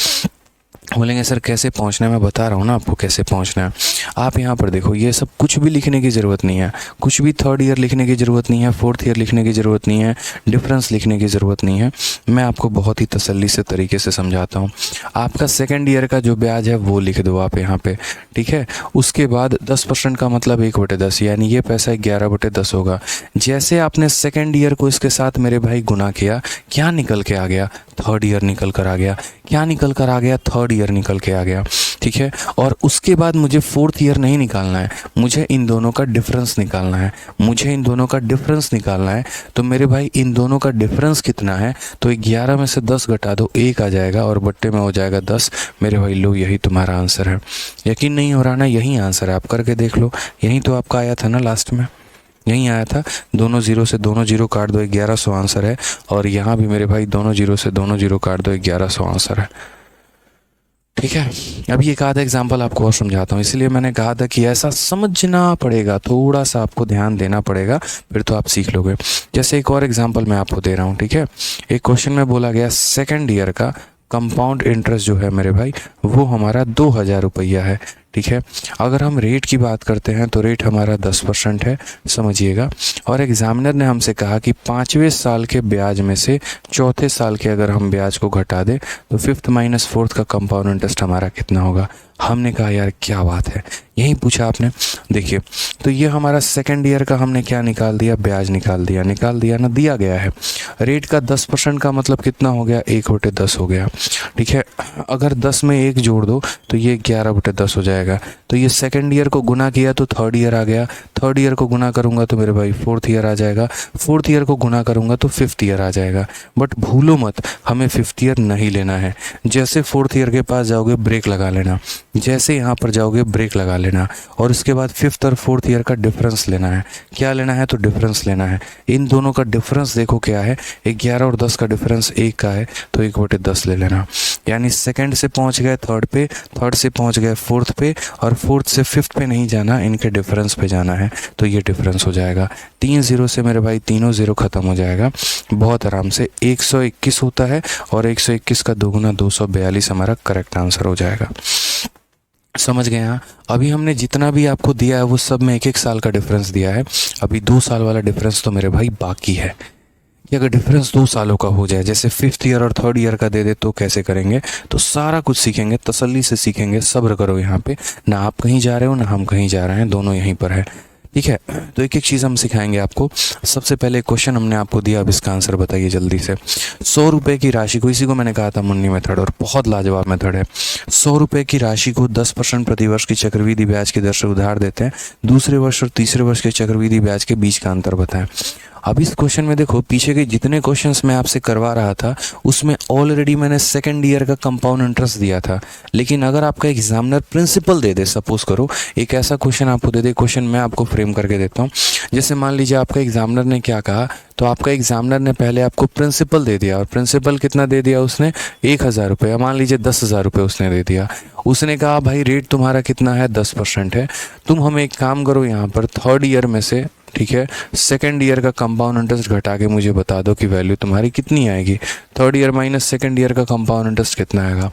बोलेंगे सर कैसे पहुंचना है, मैं बता रहा हूँ ना आपको कैसे पहुंचना है। आप यहाँ पर देखो, ये सब कुछ भी लिखने की ज़रूरत नहीं है, कुछ भी थर्ड ईयर लिखने की ज़रूरत नहीं है, फोर्थ ईयर लिखने की ज़रूरत नहीं है, डिफरेंस लिखने की ज़रूरत नहीं है। मैं आपको बहुत ही तसल्ली से तरीके से समझाता हूँ। आपका सेकेंड ईयर का जो ब्याज है वो लिख दो आप यहाँ पे, ठीक है। उसके बाद 10% का मतलब 1/10, यानी ये पैसा 11/10 होगा। जैसे आपने सेकेंड ईयर को इसके साथ मेरे भाई गुना किया, क्या निकल के आ गया, थर्ड ईयर निकल कर आ गया। क्या निकल कर आ गया, थर्ड ईयर निकल के आ गया, ठीक है। और उसके बाद मुझे फोर्थ ईयर नहीं निकालना है, मुझे इन दोनों का डिफरेंस निकालना है, मुझे इन दोनों का डिफरेंस निकालना है। तो मेरे भाई इन दोनों का डिफरेंस कितना है, तो 11 में से 10 घटा दो, 1 आ जाएगा और बट्टे में हो जाएगा 10। मेरे भाई लो, यही तुम्हारा आंसर है। यकीन नहीं हो रहा ना, यही आंसर है, आप करके देख लो। यही तो आपका आया था ना लास्ट में, यहीं आया था। दोनों जीरो से दोनों जीरो काट दो, 1100 आंसर है। और यहाँ भी मेरे भाई दोनों जीरो से दोनों जीरो काट दो, 1100 आंसर है, ठीक है। अभी एक आधा एग्जांपल आपको और समझाता हूँ, इसलिए मैंने कहा था कि ऐसा समझना पड़ेगा, थोड़ा सा आपको ध्यान देना पड़ेगा, फिर तो आप सीख लोगे। जैसे एक और एग्जांपल मैं आपको दे रहा हूँ, ठीक है। एक क्वेश्चन में बोला गया सेकेंड ईयर का कंपाउंड इंटरेस्ट जो है मेरे भाई वो हमारा 2,000 रुपया है, ठीक है। अगर हम रेट की बात करते हैं तो रेट हमारा 10% है, समझिएगा। और एग्जामिनर ने हमसे कहा कि 5वें साल के ब्याज में से चौथे साल के अगर हम ब्याज को घटा दें तो 5th माइनस 4th का कंपाउंड इंटरेस्ट हमारा कितना होगा। हमने कहा यार क्या बात है, यही पूछा आपने। देखिए, तो ये हमारा सेकेंड ईयर का हमने क्या निकाल दिया, ब्याज निकाल दिया ना, दिया गया है। रेट का 10% का मतलब कितना हो गया, 1/10 हो गया, ठीक है। अगर 10 में 1 जोड़ दो तो ये 11/10 हो जाएगा। तो ये सेकेंड ईयर को गुना किया तो थर्ड ईयर आ गया, थर्ड ईयर को गुना करूँगा तो मेरे भाई फोर्थ ईयर आ जाएगा, फोर्थ ईयर को गुना करूँगा तो 5th ईयर आ जाएगा। बट भूलो मत, हमें 5th ईयर नहीं लेना है। जैसे फोर्थ ईयर के पास जाओगे ब्रेक लगा लेना, जैसे यहाँ पर जाओगे ब्रेक लगा लेना, और उसके बाद 5th और 4th ईयर का डिफरेंस लेना है। क्या लेना है, तो डिफरेंस लेना है। इन दोनों का डिफरेंस देखो क्या है, 11 और 10 का डिफरेंस 1 का है, तो 1/10 ले लेना। यानी सेकंड से पहुँच गए थर्ड पे, थर्ड से पहुँच गए फोर्थ पे, और फोर्थ से 5th पे नहीं जाना, इनके डिफरेंस पे जाना है, तो ये डिफरेंस हो जाएगा। 3 0 से मेरे भाई तीनों ज़ीरो ख़त्म हो जाएगा बहुत आराम से। 121 होता है, और 121 का दोगुना 242 हमारा करेक्ट आंसर हो जाएगा। समझ गए हाँ। अभी हमने जितना भी आपको दिया है वो सब में 1-1 साल का डिफरेंस दिया है। अभी 2 साल वाला डिफरेंस तो मेरे भाई बाकी है। कि अगर डिफरेंस 2 सालों का हो जाए, जैसे 5th ईयर और 3rd ईयर का दे दे, तो कैसे करेंगे, तो सारा कुछ सीखेंगे, तसल्ली से सीखेंगे। सब्र करो यहाँ पे, ना आप कहीं जा रहे हो ना हम कहीं जा रहे हैं, दोनों यहीं पर है, ठीक है, तो एक एक चीज़ हम सिखाएंगे आपको। सबसे पहले क्वेश्चन हमने आपको दिया, अब इसका आंसर बताइए जल्दी से। 100 रुपये की राशि को, इसी को मैंने कहा था मुन्नी मेथड, और बहुत लाजवाब मेथड है। 100 रुपये की राशि को 10% प्रतिवर्ष की चक्रवृद्धि ब्याज की दर से उधार देते हैं, दूसरे वर्ष और तीसरे वर्ष के चक्रवृद्धि ब्याज के बीच का अंतर बताएं। अब इस क्वेश्चन में देखो, पीछे के जितने क्वेश्चंस मैं आपसे करवा रहा था उसमें ऑलरेडी मैंने सेकंड ईयर का कंपाउंड इंटरेस्ट दिया था। लेकिन अगर आपका एग्जामिनर प्रिंसिपल दे दे, सपोज करो एक ऐसा क्वेश्चन आपको दे दे, क्वेश्चन मैं आपको फ्रेम करके देता हूँ। जैसे मान लीजिए आपका एग्जामिनर ने क्या कहा, तो आपका एग्जामिनर ने पहले आपको प्रिंसिपल दे दिया, और प्रिंसिपल कितना दे दिया उसने, 1000 रुपये, मान लीजिए 10,000 रुपये उसने दे दिया। उसने कहा भाई रेट तुम्हारा कितना है, 10% है, तुम हमें एक काम करो, यहाँ पर थर्ड ईयर में से, ठीक है, सेकंड ईयर का कंपाउंड इंटरेस्ट घटा के मुझे बता दो कि वैल्यू तुम्हारी कितनी आएगी। Third year minus second year का कंपाउंड इंटरेस्ट कितना आएगा।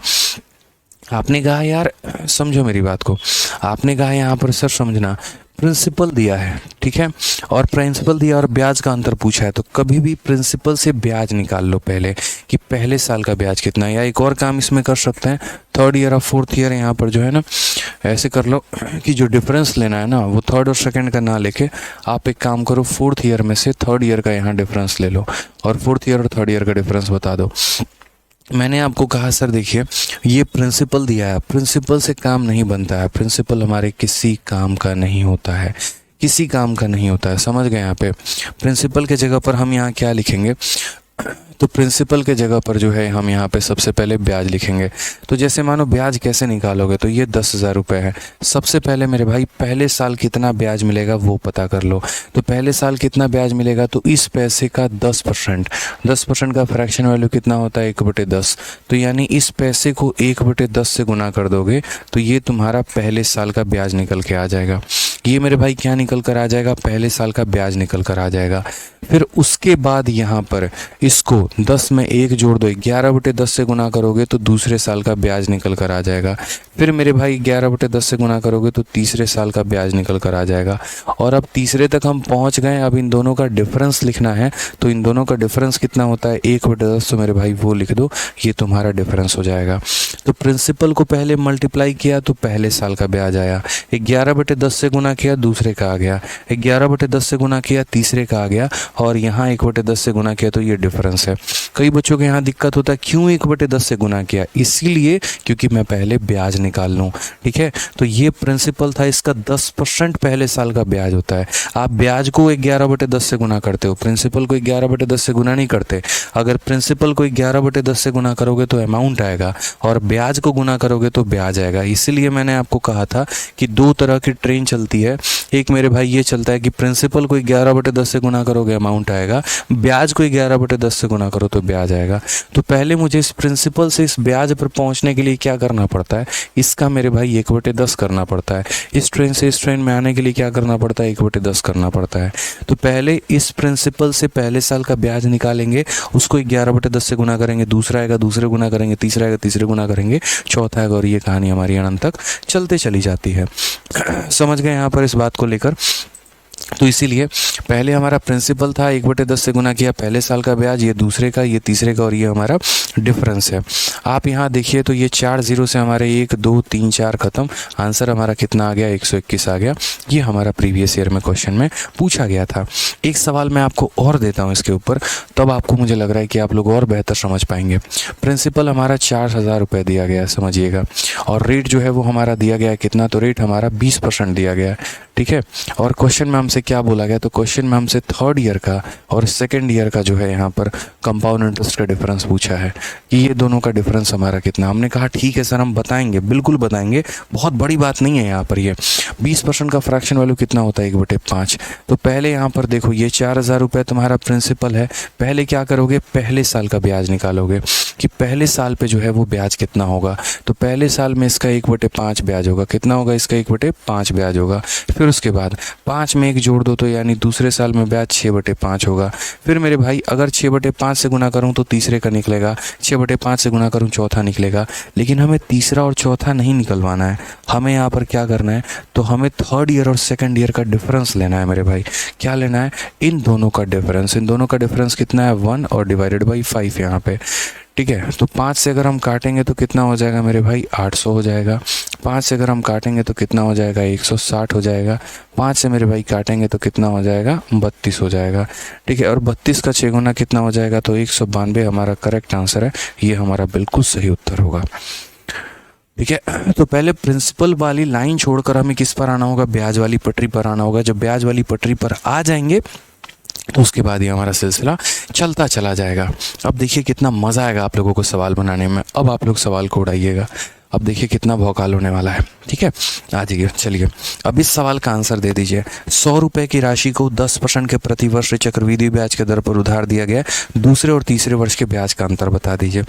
आपने कहा यार समझो मेरी बात को, आपने कहा यहाँ पर सर समझना, प्रिंसिपल दिया है, ठीक है, और प्रिंसिपल दिया और ब्याज का अंतर पूछा है, तो कभी भी प्रिंसिपल से ब्याज निकाल लो पहले कि पहले साल का ब्याज कितना है। या एक और काम इसमें कर सकते हैं, थर्ड ईयर और फोर्थ ईयर यहाँ पर जो है ना, ऐसे कर लो कि जो डिफरेंस लेना है ना वो थर्ड और सेकंड का ना लेके आप एक काम करो, फोर्थ ईयर में से थर्ड ईयर का यहाँ डिफरेंस ले लो और फोर्थ ईयर और थर्ड ईयर का डिफरेंस बता दो। मैंने आपको कहा सर देखिए ये प्रिंसिपल दिया है, प्रिंसिपल से काम नहीं बनता है, प्रिंसिपल हमारे किसी काम का नहीं होता है, किसी काम का नहीं होता है, समझ गए। यहाँ पे प्रिंसिपल के जगह पर हम यहाँ क्या लिखेंगे, तो प्रिंसिपल के जगह पर जो है हम यहाँ पे सबसे पहले ब्याज लिखेंगे। तो जैसे मानो ब्याज कैसे निकालोगे, तो ये 10,000 रुपये है। सबसे पहले मेरे भाई पहले साल कितना ब्याज मिलेगा वो पता कर लो। तो पहले साल कितना ब्याज मिलेगा, तो इस पैसे का 10% का फ्रैक्शन वैल्यू कितना होता है, 1/10। तो यानी इस पैसे को 1/10 से गुना कर दोगे तो ये तुम्हारा पहले साल का ब्याज निकल के आ जाएगा। ये मेरे भाई क्या निकल कर आ जाएगा, पहले साल का ब्याज निकल कर आ जाएगा। फिर उसके बाद यहाँ पर इसको 10 में 1 जोड़ दो, 11/10 से गुना करोगे तो दूसरे साल का ब्याज निकल कर आ जाएगा। फिर मेरे भाई 11/10 से गुना करोगे तो तीसरे साल का ब्याज निकल कर आ जाएगा। और अब तीसरे तक हम पहुँच गए, अब इन दोनों का डिफरेंस लिखना है। तो इन दोनों का डिफरेंस कितना होता है, 1/10। तो मेरे भाई वो लिख दो, ये तुम्हारा डिफरेंस हो जाएगा। तो प्रिंसिपल को पहले मल्टीप्लाई किया तो पहले साल का ब्याज आया, 11/10 से गुना किया दूसरे का आ गया, 11/10 से गुना किया तीसरे का आ गया, और यहाँ 1/10 से गुना किया तो ये डिफरेंस है। कई बच्चों के यहाँ दिक्कत होता है, क्यों 1/10 से गुना किया, इसीलिए क्योंकि मैं पहले ब्याज निकाल लूँ, ठीक है। तो ये प्रिंसिपल था, इसका 10% पहले साल का ब्याज होता है। आप ब्याज को 11/10 से गुना करते हो, प्रिंसिपल को 11/10 से गुना नहीं करते। अगर प्रिंसिपल को 11/10 से गुना करोगे तो अमाउंट आएगा, और ब्याज को गुना करोगे तो ब्याज आएगा। इसीलिए मैंने आपको कहा था कि दो तरह की ट्रेन चलती है। एक मेरे भाई ये चलता है कि प्रिंसिपल को 11/10 से गुना करोगे अमाउंट आएगा, ब्याज को 11/10 से गुना करो तो ब्याज आएगा। तो पहले मुझे इस प्रिंसिपल से इस ब्याज पर पहुंचने के लिए क्या करना पड़ता है, इसका मेरे भाई 1/10 करना पड़ता है। इस ट्रेन से इस ट्रेन में आने के लिए क्या करना पड़ता है, 1/10 करना पड़ता है। तो पहले इस प्रिंसिपल से पहले साल का ब्याज निकालेंगे, उसको 11/10 से गुना करेंगे, दूसरा आएगा दूसरे गुना करेंगे, तीसरा आएगा तीसरे गुना करेंगे, चौथा आएगा, और ये कहानी हमारी अनंत तक चलते चली जाती है। समझ गए यहाँ पर इस बात को लेकर। तो इसीलिए पहले हमारा प्रिंसिपल था, 1/10 से गुना किया पहले साल का ब्याज, ये दूसरे का, ये तीसरे का, और ये हमारा डिफरेंस है। आप यहाँ देखिए तो ये 4 जीरो से हमारे 1 2 3 4 खत्म, आंसर हमारा कितना आ गया, 121 आ गया। ये हमारा प्रीवियस ईयर में क्वेश्चन में पूछा गया था। एक सवाल मैं आपको और देता हूँ इसके ऊपर, तब आपको मुझे लग रहा है कि आप लोग और बेहतर समझ पाएंगे। प्रिंसिपल हमारा 4,000 रुपये दिया गया है, समझिएगा, और रेट जो है वो हमारा दिया गया है कितना, तो रेट हमारा 20% दिया गया है, ठीक है। और क्वेश्चन में हमसे क्या बोला गया, तो क्वेश्चन में हमसे थर्ड ईयर का और सेकंड ईयर का जो है यहाँ पर कंपाउंड इंटरेस्ट का डिफरेंस पूछा है कि ये दोनों का डिफरेंस हमारा कितना। हमने कहा ठीक है सर हम बताएंगे, बिल्कुल बताएंगे, बहुत बड़ी बात नहीं है यहाँ पर। ये 20% का फ्रैक्शन वैल्यू कितना होता है, 1/5। तो पहले यहाँ पर देखो ये 4,000 रुपये तुम्हारा प्रिंसिपल है, पहले क्या करोगे, पहले साल का ब्याज निकालोगे कि पहले साल पे जो है वो ब्याज कितना होगा। तो पहले साल में इसका 1/5 ब्याज होगा, कितना होगा, इसका 1/5 ब्याज होगा। फिर उसके बाद 5 में 1 जोड़ दो तो यानी दूसरे साल में ब्याज 6/5 होगा। फिर मेरे भाई अगर 6/5 से गुना करूं तो तीसरे का निकलेगा, 6/5 से गुना करूं चौथा निकलेगा। लेकिन हमें तीसरा और चौथा नहीं निकलवाना है, हमें यहाँ पर क्या करना है, तो हमें थर्ड ईयर और सेकंड ईयर का डिफरेंस लेना है मेरे भाई। क्या लेना है, इन दोनों का डिफरेंस। इन दोनों का डिफरेंस कितना है, 1 और डिवाइडेड बाई 5 यहाँ पे, ठीक है। तो 5 से अगर हम काटेंगे तो कितना हो जाएगा मेरे भाई, 800 हो जाएगा। 5 से अगर हम काटेंगे तो कितना हो जाएगा, 160 हो जाएगा। 5 से मेरे भाई काटेंगे तो कितना हो जाएगा, 32 हो जाएगा। ठीक है, और 32 का 6 गुना कितना हो जाएगा, तो 192 हमारा करेक्ट आंसर है। ये हमारा बिल्कुल सही उत्तर होगा। ठीक है, तो पहले प्रिंसिपल वाली लाइन छोड़कर हमें किस पर आना होगा, ब्याज वाली पटरी पर आना होगा। जब ब्याज वाली पटरी पर आ जाएंगे तो उसके बाद ये हमारा सिलसिला चलता चला जाएगा। अब देखिए कितना मज़ा आएगा आप लोगों को सवाल बनाने में। अब आप लोग सवाल को उड़ाइएगा। अब देखिए कितना भौकाल होने वाला है। ठीक है, आ जाइए, चलिए अब इस सवाल का आंसर दे दीजिए। 100 रुपये की राशि को 10% के प्रतिवर्ष चक्रवृद्धि ब्याज के दर पर उधार दिया गया, दूसरे और तीसरे वर्ष के ब्याज का अंतर बता दीजिए।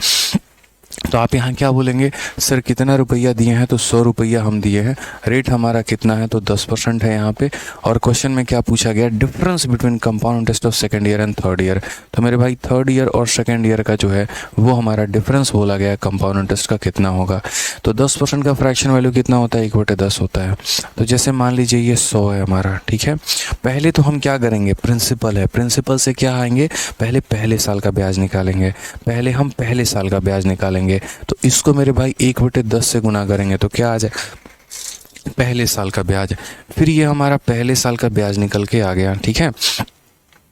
तो आप यहाँ क्या बोलेंगे, सर कितना रुपया दिए हैं, तो 100 रुपया हम दिए हैं। रेट हमारा कितना है, तो 10% है यहाँ पे। और क्वेश्चन में क्या पूछा गया, difference between compound interest of second year and third year. तो मेरे भाई थर्ड ईयर और सेकंड ईयर का जो है वो हमारा डिफरेंस बोला गया है, कंपाउंड इंटरेस्ट का कितना होगा। तो 10% का फ्रैक्शन वैल्यू कितना होता है, 1/10 होता है। तो जैसे मान लीजिए ये 100 है हमारा। ठीक है, पहले तो हम क्या करेंगे, प्रिंसिपल है, प्रिंसिपल से क्या आएंगे, पहले साल का ब्याज निकालेंगे। पहले हम पहले साल का ब्याज निकालेंगे। तो इसको मेरे भाई 1/10 से गुना करेंगे तो क्या आ जाए, पहले साल का ब्याज। फिर ये हमारा पहले साल का ब्याज निकल के आ गया। ठीक है,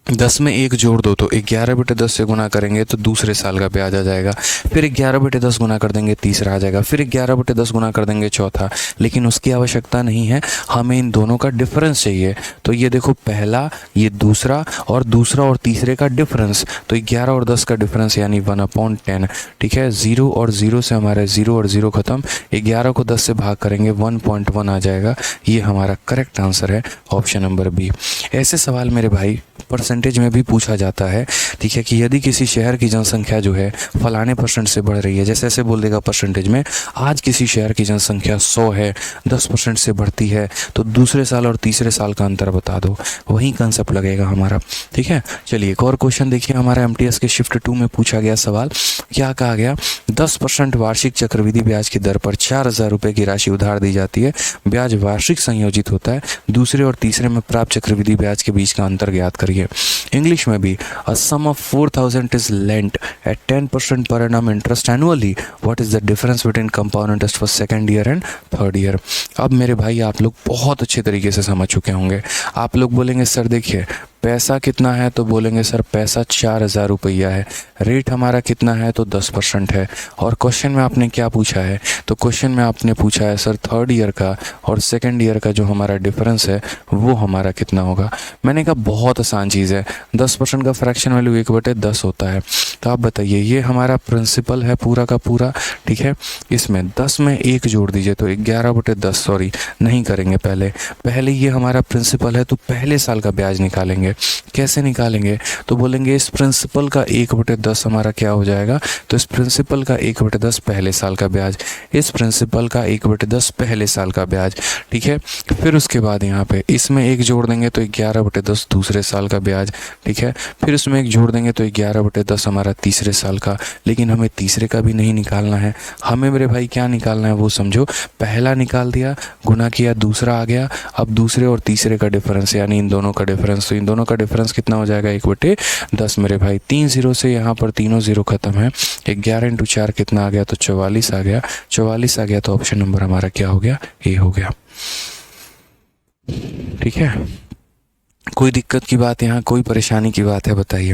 10 में 1 जोड़ दो तो 11/10 से गुना करेंगे तो दूसरे साल का ब्याज आ जाएगा। फिर 11/10 गुना कर देंगे, तीसरा आ जाएगा। फिर 11/10 गुना कर देंगे, चौथा। लेकिन उसकी आवश्यकता नहीं है, हमें इन दोनों का डिफरेंस चाहिए। तो ये देखो, पहला, ये दूसरा और तीसरे का डिफरेंस। तो 11 और 10 का डिफरेंस यानी 1/10। ठीक है, 0 और 0 से हमारे 0 और 0 खत्म। 11 को 10 से भाग करेंगे, 1.1 आ जाएगा। ये हमारा करेक्ट आंसर है, ऑप्शन नंबर बी। ऐसे सवाल मेरे भाई परसेंटेज में भी पूछा जाता है। ठीक है, कि यदि किसी शहर की जनसंख्या जो है फलाने % से बढ़ रही है, जैसे ऐसे बोल देगा परसेंटेज में, आज किसी शहर की जनसंख्या 100 है, 10% से बढ़ती है, तो दूसरे साल और तीसरे साल का अंतर बता दो। वही कंसेप्ट लगेगा हमारा। ठीक है, चलिए एक और क्वेश्चन देखिए, हमारा MTS के शिफ्ट 2 में पूछा गया सवाल। क्या कहा गया, 10% वार्षिक चक्रवृद्धि ब्याज की दर पर 4000 रुपये की राशि उधार दी जाती है। ब्याज वार्षिक संयोजित होता है। दूसरे और तीसरे में प्राप्त चक्रवृद्धि ब्याज के बीच का अंतर ज्ञात करिए। इंग्लिश में भी, a sum of 4000 is lent at 10% per annum interest annually, what is the difference between compound interest for second year and third year. अब मेरे भाई आप लोग बहुत अच्छे तरीके से समझ चुके होंगे। आप लोग बोलेंगे सर देखिए पैसा कितना है, तो बोलेंगे सर पैसा 4000 रुपया है। रेट हमारा कितना है, तो 10% है। और क्वेश्चन में आपने क्या पूछा है, तो क्वेश्चन में आपने पूछा है सर थर्ड ईयर का और सेकंड ईयर का जो हमारा डिफरेंस है वो हमारा कितना होगा। मैंने कहा बहुत आसान चीज़ है, 10% का फ्रैक्शन वैल्यू 1/10 होता है। तो आप बताइए, ये हमारा प्रिंसिपल है पूरा का पूरा। ठीक है, इसमें 10 में 1 जोड़ दीजिए तो 11/10, सॉरी नहीं करेंगे, पहले ये हमारा प्रिंसिपल है तो पहले साल का ब्याज निकालेंगे। कैसे निकालेंगे, तो बोलेंगे इस प्रिंसिपल का 1/10 हमारा क्या हो जाएगा, तो इस प्रिंसिपल का 1/10 पहले साल का ब्याज, इस प्रिंसिपल का 1/10 पहले साल का ब्याज। ठीक है, फिर उसके बाद यहाँ पे इसमें 1 जोड़ देंगे तो 11/10 दूसरे साल का ब्याज। ठीक है, फिर इसमें 1 जोड़ देंगे तो 11/10 हमारा तीसरे साल का। लेकिन हमें तीसरे का भी नहीं निकालना है, हमें मेरे भाई क्या निकालना है वो समझो। पहला निकाल दिया, गुना किया, दूसरा आ गया। अब दूसरे और तीसरे का डिफरेंस यानी इन दोनों का डिफरेंस, तो इन दोनों का डिफरेंस कितना हो जाएगा, 1/10 मेरे भाई। 3 0 से यहाँ पर तीनों 0 खत्म है। 11 × 4 कितना आ गया, तो 44 आ गया। 44 आ गया तो ऑप्शन नंबर हमारा क्या हो गया, ए हो गया। ठीक है, कोई दिक्कत की बात, यहाँ कोई परेशानी की बात है बताइए।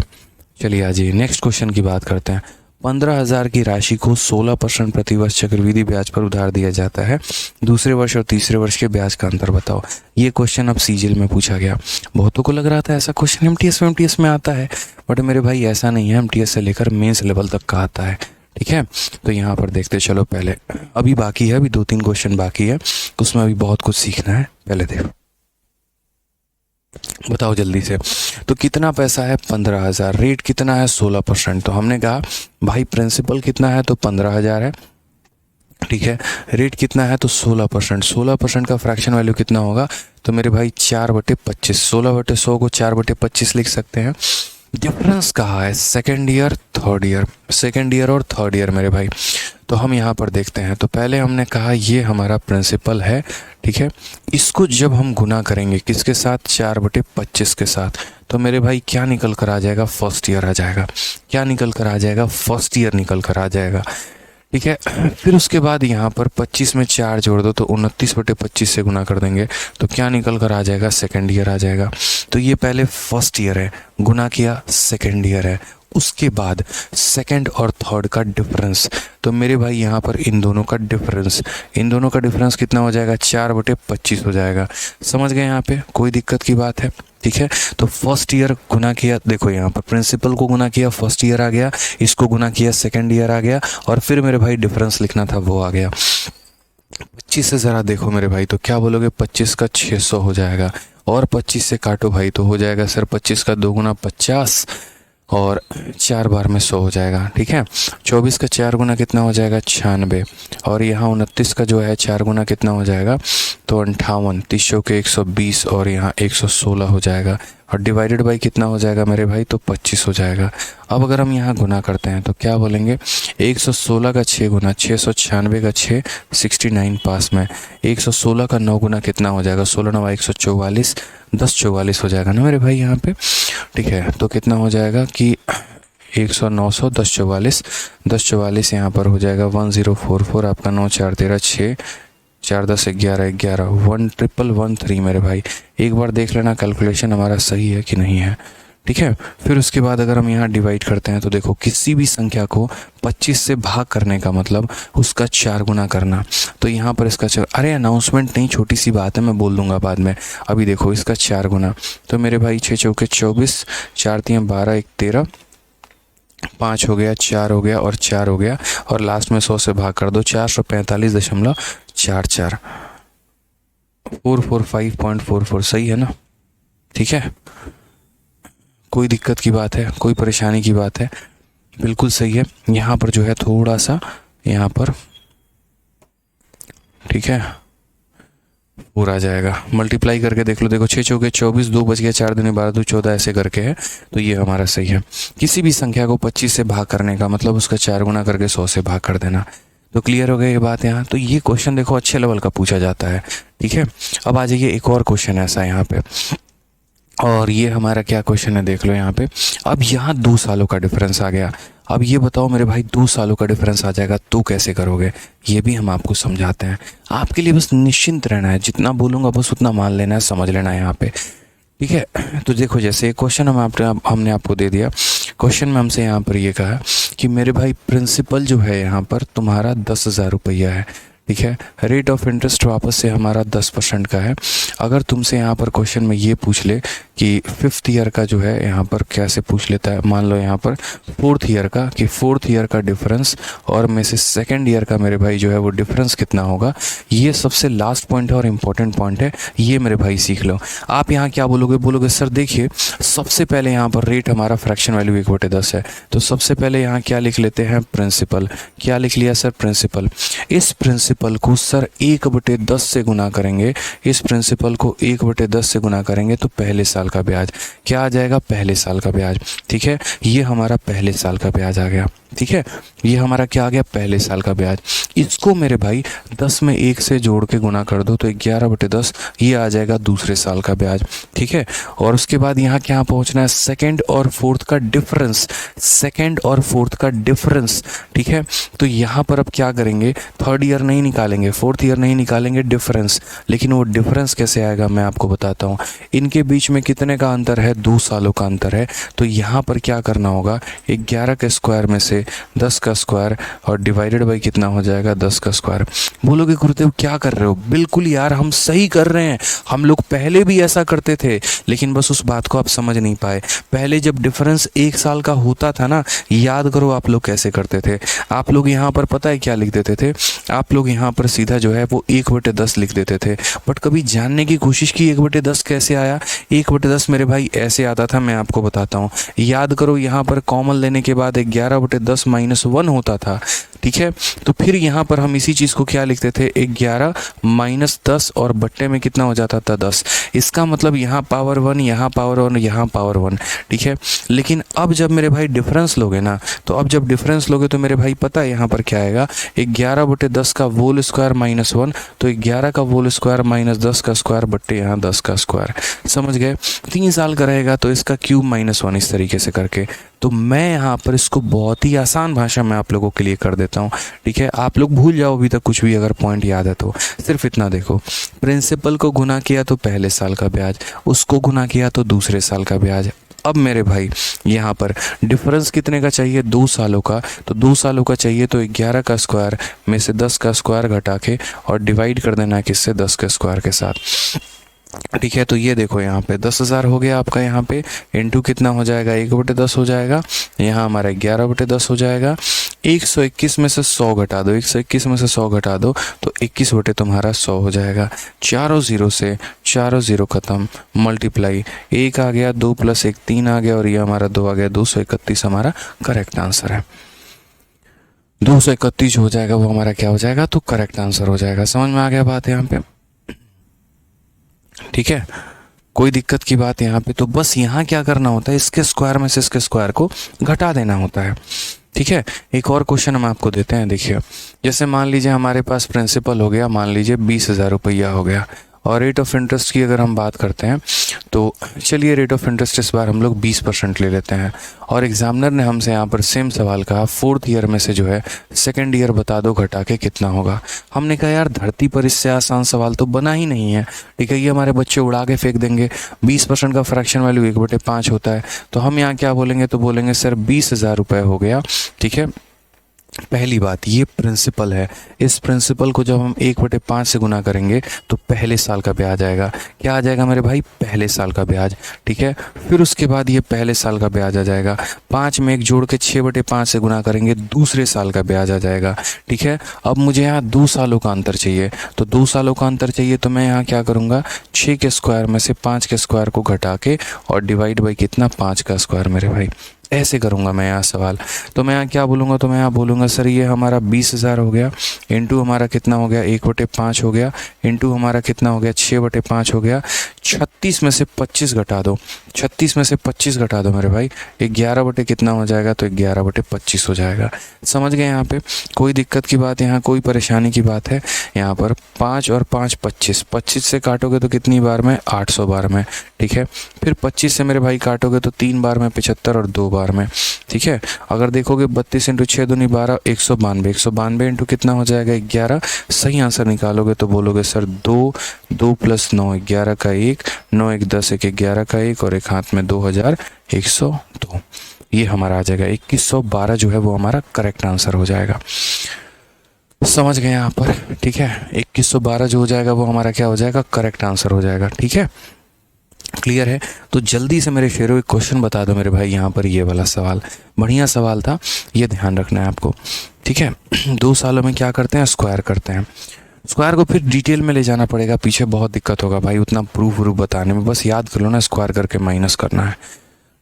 चलिए आ जाइए नेक्स्ट क्वेश्चन की बात करते हैं। 15,000 की राशि को 16% प्रतिवर्ष चक्रवृद्धि ब्याज पर उधार दिया जाता है। दूसरे वर्ष और तीसरे वर्ष के ब्याज का अंतर बताओ। ये क्वेश्चन अब सीजीएल में पूछा गया। बहुतों को लग रहा था ऐसा क्वेश्चन एमटीएस में आता है, बट मेरे भाई ऐसा नहीं है। एमटीएस से लेकर मेंस लेवल तक का आता है। ठीक है, तो यहाँ पर देखते चलो, पहले अभी बाकी है, अभी 2-3 क्वेश्चन बाकी है, उसमें अभी बहुत कुछ सीखना है। पहले देखो, बताओ जल्दी से। तो कितना पैसा है, 15,000। रेट कितना है, 16%। तो हमने कहा भाई प्रिंसिपल कितना है, तो 15,000 है। ठीक है, रेट कितना है, तो 16%। 16% का फ्रैक्शन वैल्यू कितना होगा, तो मेरे भाई 4/25। 16/100 को 4/25 लिख सकते हैं। डिफरेंस कहाँ है, second year third year, second year और थर्ड ईयर मेरे भाई। तो हम यहाँ पर देखते हैं। तो पहले हमने कहा ये हमारा प्रिंसिपल है। ठीक है, इसको जब हम गुना करेंगे किसके साथ, 4/25 के साथ, तो मेरे भाई क्या निकल कर आ जाएगा, फर्स्ट ईयर आ जाएगा। क्या निकल कर आ जाएगा, फर्स्ट ईयर निकल कर आ जाएगा। ठीक है, फिर उसके बाद यहाँ पर 25 में 4 जोड़ दो तो 29/25 से गुना कर देंगे तो क्या निकल कर आ जाएगा, सेकेंड ईयर आ जाएगा। तो ये पहले फर्स्ट ईयर है, गुना किया सेकेंड ईयर है। उसके बाद सेकंड और थर्ड का डिफरेंस, तो मेरे भाई यहाँ पर इन दोनों का डिफरेंस कितना हो जाएगा, 4/25 हो जाएगा। समझ गए यहाँ पे, कोई दिक्कत की बात है। ठीक है, तो फर्स्ट ईयर गुना किया, देखो यहाँ पर प्रिंसिपल को गुना किया, फर्स्ट ईयर आ गया, इसको गुना किया, सेकेंड ईयर आ गया, और फिर मेरे भाई डिफरेंस लिखना था वो आ गया। 25 से ज़रा देखो मेरे भाई, तो क्या बोलोगे, 25 का 600 हो जाएगा, और 25 से काटो भाई तो हो जाएगा सर 25 का 2 गुना 50, और 4 बार में 100 हो जाएगा। ठीक है, 24 का 4 गुना कितना हो जाएगा, 96, और यहाँ 29 का जो है 4 गुना कितना हो जाएगा, तो 58, 30 चौके 120, और यहाँ 116 हो जाएगा, और डिवाइडेड बाई कितना हो जाएगा मेरे भाई, तो 25 हो जाएगा। अब अगर हम यहाँ गुना करते हैं तो क्या बोलेंगे, 116 का 6 गुना 696 का 6 69 पास में, 116 का 9 गुना कितना हो जाएगा, 16 9 144, 1044 हो जाएगा ना मेरे भाई यहाँ पे। ठीक है, तो कितना हो जाएगा कि 100 900 1044 यहाँ पर हो जाएगा 1044, आपका 9 4 13 6 4 10 11 11 1113 मेरे भाई। एक बार देख लेना कैलकुलेशन हमारा सही है कि नहीं है। ठीक है, फिर उसके बाद अगर हम यहाँ डिवाइड करते हैं तो देखो किसी भी संख्या को 25 से भाग करने का मतलब उसका 4 गुना करना। तो यहाँ पर इसका अरे अनाउंसमेंट नहीं, छोटी सी बात है, मैं बोल दूंगा बाद में। अभी देखो इसका 4 गुना, तो मेरे भाई 6 चौके 24, 4 3 12 1 13, 5 हो गया, 4 हो गया, और 4 हो गया, और लास्ट में 100 से भाग कर दो, 445.44, 445.44 सही है ना। ठीक है, कोई दिक्कत की बात है, कोई परेशानी की बात है, बिल्कुल सही है। यहाँ पर जो है थोड़ा सा यहाँ पर, ठीक है, पूरा आ जाएगा, मल्टीप्लाई करके देख लो, देखो 6 चौके 24, 2 बच गया, 4 दूनी 12 2 14 ऐसे करके है, तो ये हमारा सही है। किसी भी संख्या को 25 से भाग करने का मतलब उसका 4 गुना करके 100 से भाग कर देना। तो क्लियर हो गया ये बात यहाँ। तो ये क्वेश्चन देखो अच्छे लेवल का पूछा जाता है। ठीक है, अब आ जाइए एक और क्वेश्चन ऐसा यहाँ पे, और ये हमारा क्या क्वेश्चन है देख लो यहाँ पे। अब यहाँ 2 सालों का डिफरेंस आ गया। अब ये बताओ मेरे भाई 2 सालों का डिफरेंस आ जाएगा तो कैसे करोगे, ये भी हम आपको समझाते हैं। आपके लिए बस निश्चिंत रहना है, जितना बोलूँगा बस उतना मान लेना है, समझ लेना है यहाँ पे। ठीक है, तो देखो जैसे एक क्वेश्चन हमने आपको दे दिया। क्वेश्चन में हमसे यहाँ पर ये कहा कि मेरे भाई प्रिंसिपल जो है यहाँ पर तुम्हारा 10,000 रुपया है। ठीक है, रेट ऑफ इंटरेस्ट वापस से हमारा 10% का है। अगर तुमसे यहाँ पर क्वेश्चन में ये पूछ ले कि 5th ईयर का जो है यहाँ पर कैसे पूछ लेता है, मान लो यहाँ पर 4th ईयर का, कि 4th ईयर का डिफरेंस और में से 2nd ईयर का मेरे भाई जो है वो डिफरेंस कितना होगा। ये सबसे लास्ट पॉइंट है और इम्पोर्टेंट पॉइंट है, ये मेरे भाई सीख लो। आप यहाँ क्या बोलोगे सर देखिए सबसे पहले यहाँ पर रेट हमारा फ्रैक्शन वैल्यू 1/10 है, तो सबसे पहले यहाँ क्या लिख लेते हैं, प्रिंसिपल। क्या लिख लिया सर, प्रिंसिपल। इस प्रिंसिपल को सर 1/10 से गुना करेंगे, इस प्रिंसिपल को 1/10 से गुना करेंगे तो पहले साल का ब्याज क्या आ जाएगा, पहले साल का ब्याज। ठीक है, ये हमारा पहले साल का ब्याज आ गया। ठीक है, ये हमारा क्या आ गया, पहले साल का ब्याज। इसको मेरे भाई 10 में 1 से जोड़ के गुना कर दो तो 11/10, ये आ जाएगा दूसरे साल का ब्याज। ठीक है, और उसके बाद यहाँ क्या पहुँचना है, 2nd और 4th का डिफरेंस, 2nd और 4th का डिफरेंस। ठीक है, तो यहाँ पर अब क्या करेंगे, 3rd ईयर नहीं निकालेंगे, 4th ईयर नहीं निकालेंगे, डिफरेंस। लेकिन वो डिफरेंस कैसे आएगा मैं आपको बताता हूँ। इनके बीच में कितने का अंतर है, 2 सालों का अंतर है। तो यहाँ पर क्या करना होगा, 11 के स्क्वायर में से 10 का स्क्वायर और डिवाइडेड बाई कितना हो जाएगा, 10 का स्क्वायर। बोलोगे गुरुदेव क्या कर रहे हो, बिल्कुल यार हम सही कर रहे हैं, हम लोग पहले भी ऐसा करते थे, लेकिन बस उस बात को आप समझ नहीं पाए। पहले जब डिफरेंस 1 साल का होता था ना, याद करो आप लोग कैसे करते थे। आप लोग यहाँ पर पता है क्या लिख देते थे, आप लोग यहाँ पर सीधा जो है वो 1/10 लिख देते थे। बट कभी जानने की कोशिश की 1/10 कैसे आया। 1/10 मेरे भाई ऐसे आता था, मैं आपको बताता हूँ। याद करो, यहाँ पर कॉमन लेने के बाद 11/10 -1 होता था। ठीक है, तो फिर यहाँ पर हम इसी चीज़ को क्या लिखते थे, 11 - 10 और बट्टे में कितना हो जाता था, 10। इसका मतलब यहाँ पावर 1, यहाँ पावर 1, यहाँ पावर 1। ठीक है, लेकिन अब जब मेरे भाई डिफरेंस लोगे ना, तो अब जब डिफरेंस लोगे तो मेरे भाई पता है यहाँ पर क्या आएगा, 11/10 10 का होल स्क्वायर माइनस 1, तो 11 का होल स्क्वायर माइनस 10 का स्क्वायर बट्टे यहाँ 10 का स्क्वायर। समझ गए? 3 साल का रहेगा तो इसका क्यूब माइनस 1, इस तरीके से करके। तो मैं यहाँ पर इसको बहुत ही आसान भाषा में आप लोगों के लिए कर देता हूँ, ठीक है। आप लोग भूल जाओ अभी तक कुछ भी, अगर पॉइंट याद है तो सिर्फ इतना देखो, प्रिंसिपल को गुना किया तो पहले साल का ब्याज, उसको गुना किया तो दूसरे साल का ब्याज। अब मेरे भाई यहाँ पर डिफरेंस कितने का चाहिए? 2 सालों का। तो 2 सालों का चाहिए तो 11 का स्क्वायर में से 10 का स्क्वायर घटा के और डिवाइड कर देना किससे? 10 के स्क्वायर के साथ, ठीक है। तो ये देखो यहाँ पे 10,000 हो गया आपका, यहाँ पे इंटू कितना हो जाएगा? 1/10 हो जाएगा। यहाँ हमारा 11/10 हो जाएगा। 121 में से 100 घटा दो, 121 में से 100 घटा दो तो 21 बटे तुम्हारा 100 हो जाएगा। चारों जीरो से चारों जीरो खत्म, मल्टीप्लाई 1 आ गया, 2 + 1 3 आ गया और ये हमारा 2 आ गया। 231 हमारा करेक्ट आंसर है। 231 हो जाएगा, वो हमारा क्या हो जाएगा? तो करेक्ट आंसर हो जाएगा। समझ में आ गया बात यहाँ पे? ठीक है, कोई दिक्कत की बात यहाँ पे? तो बस यहाँ क्या करना होता है, इसके स्क्वायर में से इसके स्क्वायर को घटा देना होता है, ठीक है। एक और क्वेश्चन हम आपको देते हैं, देखिए। जैसे मान लीजिए हमारे पास प्रिंसिपल हो गया, मान लीजिए 20,000 रुपया हो गया, और रेट ऑफ इंटरेस्ट की अगर हम बात करते हैं तो चलिए रेट ऑफ इंटरेस्ट इस बार हम लोग 20% ले लेते हैं। और एग्जामिनर ने हमसे यहाँ पर सेम सवाल कहा, 4th ईयर में से जो है 2nd ईयर बता दो घटा के कितना होगा। हमने कहा यार धरती पर इससे आसान सवाल तो बना ही नहीं है, ठीक है। ये हमारे बच्चे उड़ा के फेंक देंगे। 20% का फ्रैक्शन वैल्यू 1/5 होता है। तो हम यहाँ क्या बोलेंगे? तो बोलेंगे सर 20,000 रुपये हो गया, ठीक है। पहली बात, ये प्रिंसिपल है। इस प्रिंसिपल को जब हम 1/5 से गुना करेंगे तो पहले साल का ब्याज आएगा। क्या आ जाएगा मेरे भाई? पहले साल का ब्याज, ठीक है। फिर उसके बाद ये पहले साल का ब्याज आ जाएगा। 5 में 1 जोड़ के 6/5 से गुना करेंगे, दूसरे साल का ब्याज आ जाएगा, ठीक है। अब मुझे यहाँ 2 सालों का अंतर चाहिए, तो 2 सालों का अंतर चाहिए तो मैं यहाँ क्या करूँगा? 6 के स्क्वायर में से 5 के स्क्वायर को घटा के और डिवाइड बाई कितना? 5 का स्क्वायर मेरे भाई। ऐसे करूँगा मैं यहाँ सवाल। तो मैं यहाँ क्या बोलूँगा? तो मैं यहाँ बोलूँगा सर ये हमारा 20,000 हो गया, इंटू हमारा कितना हो गया? 1/5 हो गया, इंटू हमारा कितना हो गया? 6/5 हो गया। 36 में से 25 घटा दो, 36 में से 25 घटा दो मेरे भाई। 11 बटे कितना हो जाएगा? तो 11/25 हो जाएगा। समझ गए यहाँ पे? कोई दिक्कत की बात, यहाँ कोई परेशानी की बात है? यहाँ पर 5 और 5 25, 25 से काटोगे तो कितनी बार में? 800 बार में, ठीक है। फिर 25 से मेरे भाई काटोगे तो 3 बार में 75 और 2 बार में, ठीक है। अगर देखोगे 32 × 6 दूनी 12, 192, 192 इंटू कितना हो जाएगा? 11। सही आंसर निकालोगे तो बोलोगे सर 2 + 9 11 का 1, 9 1 10 1 11 का 1 और एक हाथ में 2102। ये हमारा आ जाएगा 2112 जो है वो हमारा करेक्ट आंसर हो जाएगा। समझ गए यहाँ पर? ठीक है, 2112 जो हो जाएगा वो हमारा क्या हो जाएगा? करेक्ट आंसर हो जाएगा, ठीक है। क्लियर है? तो जल्दी से मेरे शेरों एक क्वेश्चन बता दो मेरे भाई। यहाँ पर ये वाला सवाल बढ़िया सवाल था, ये ध्यान रखना है आपको, ठीक है। 2 सालों में क्या करते हैं? स्क्वायर करते हैं। स्क्वायर को फिर डिटेल में ले जाना पड़ेगा, पीछे बहुत दिक्कत होगा भाई उतना प्रूफ बताने में। बस याद कर लो ना, स्क्वायर करके माइनस करना है,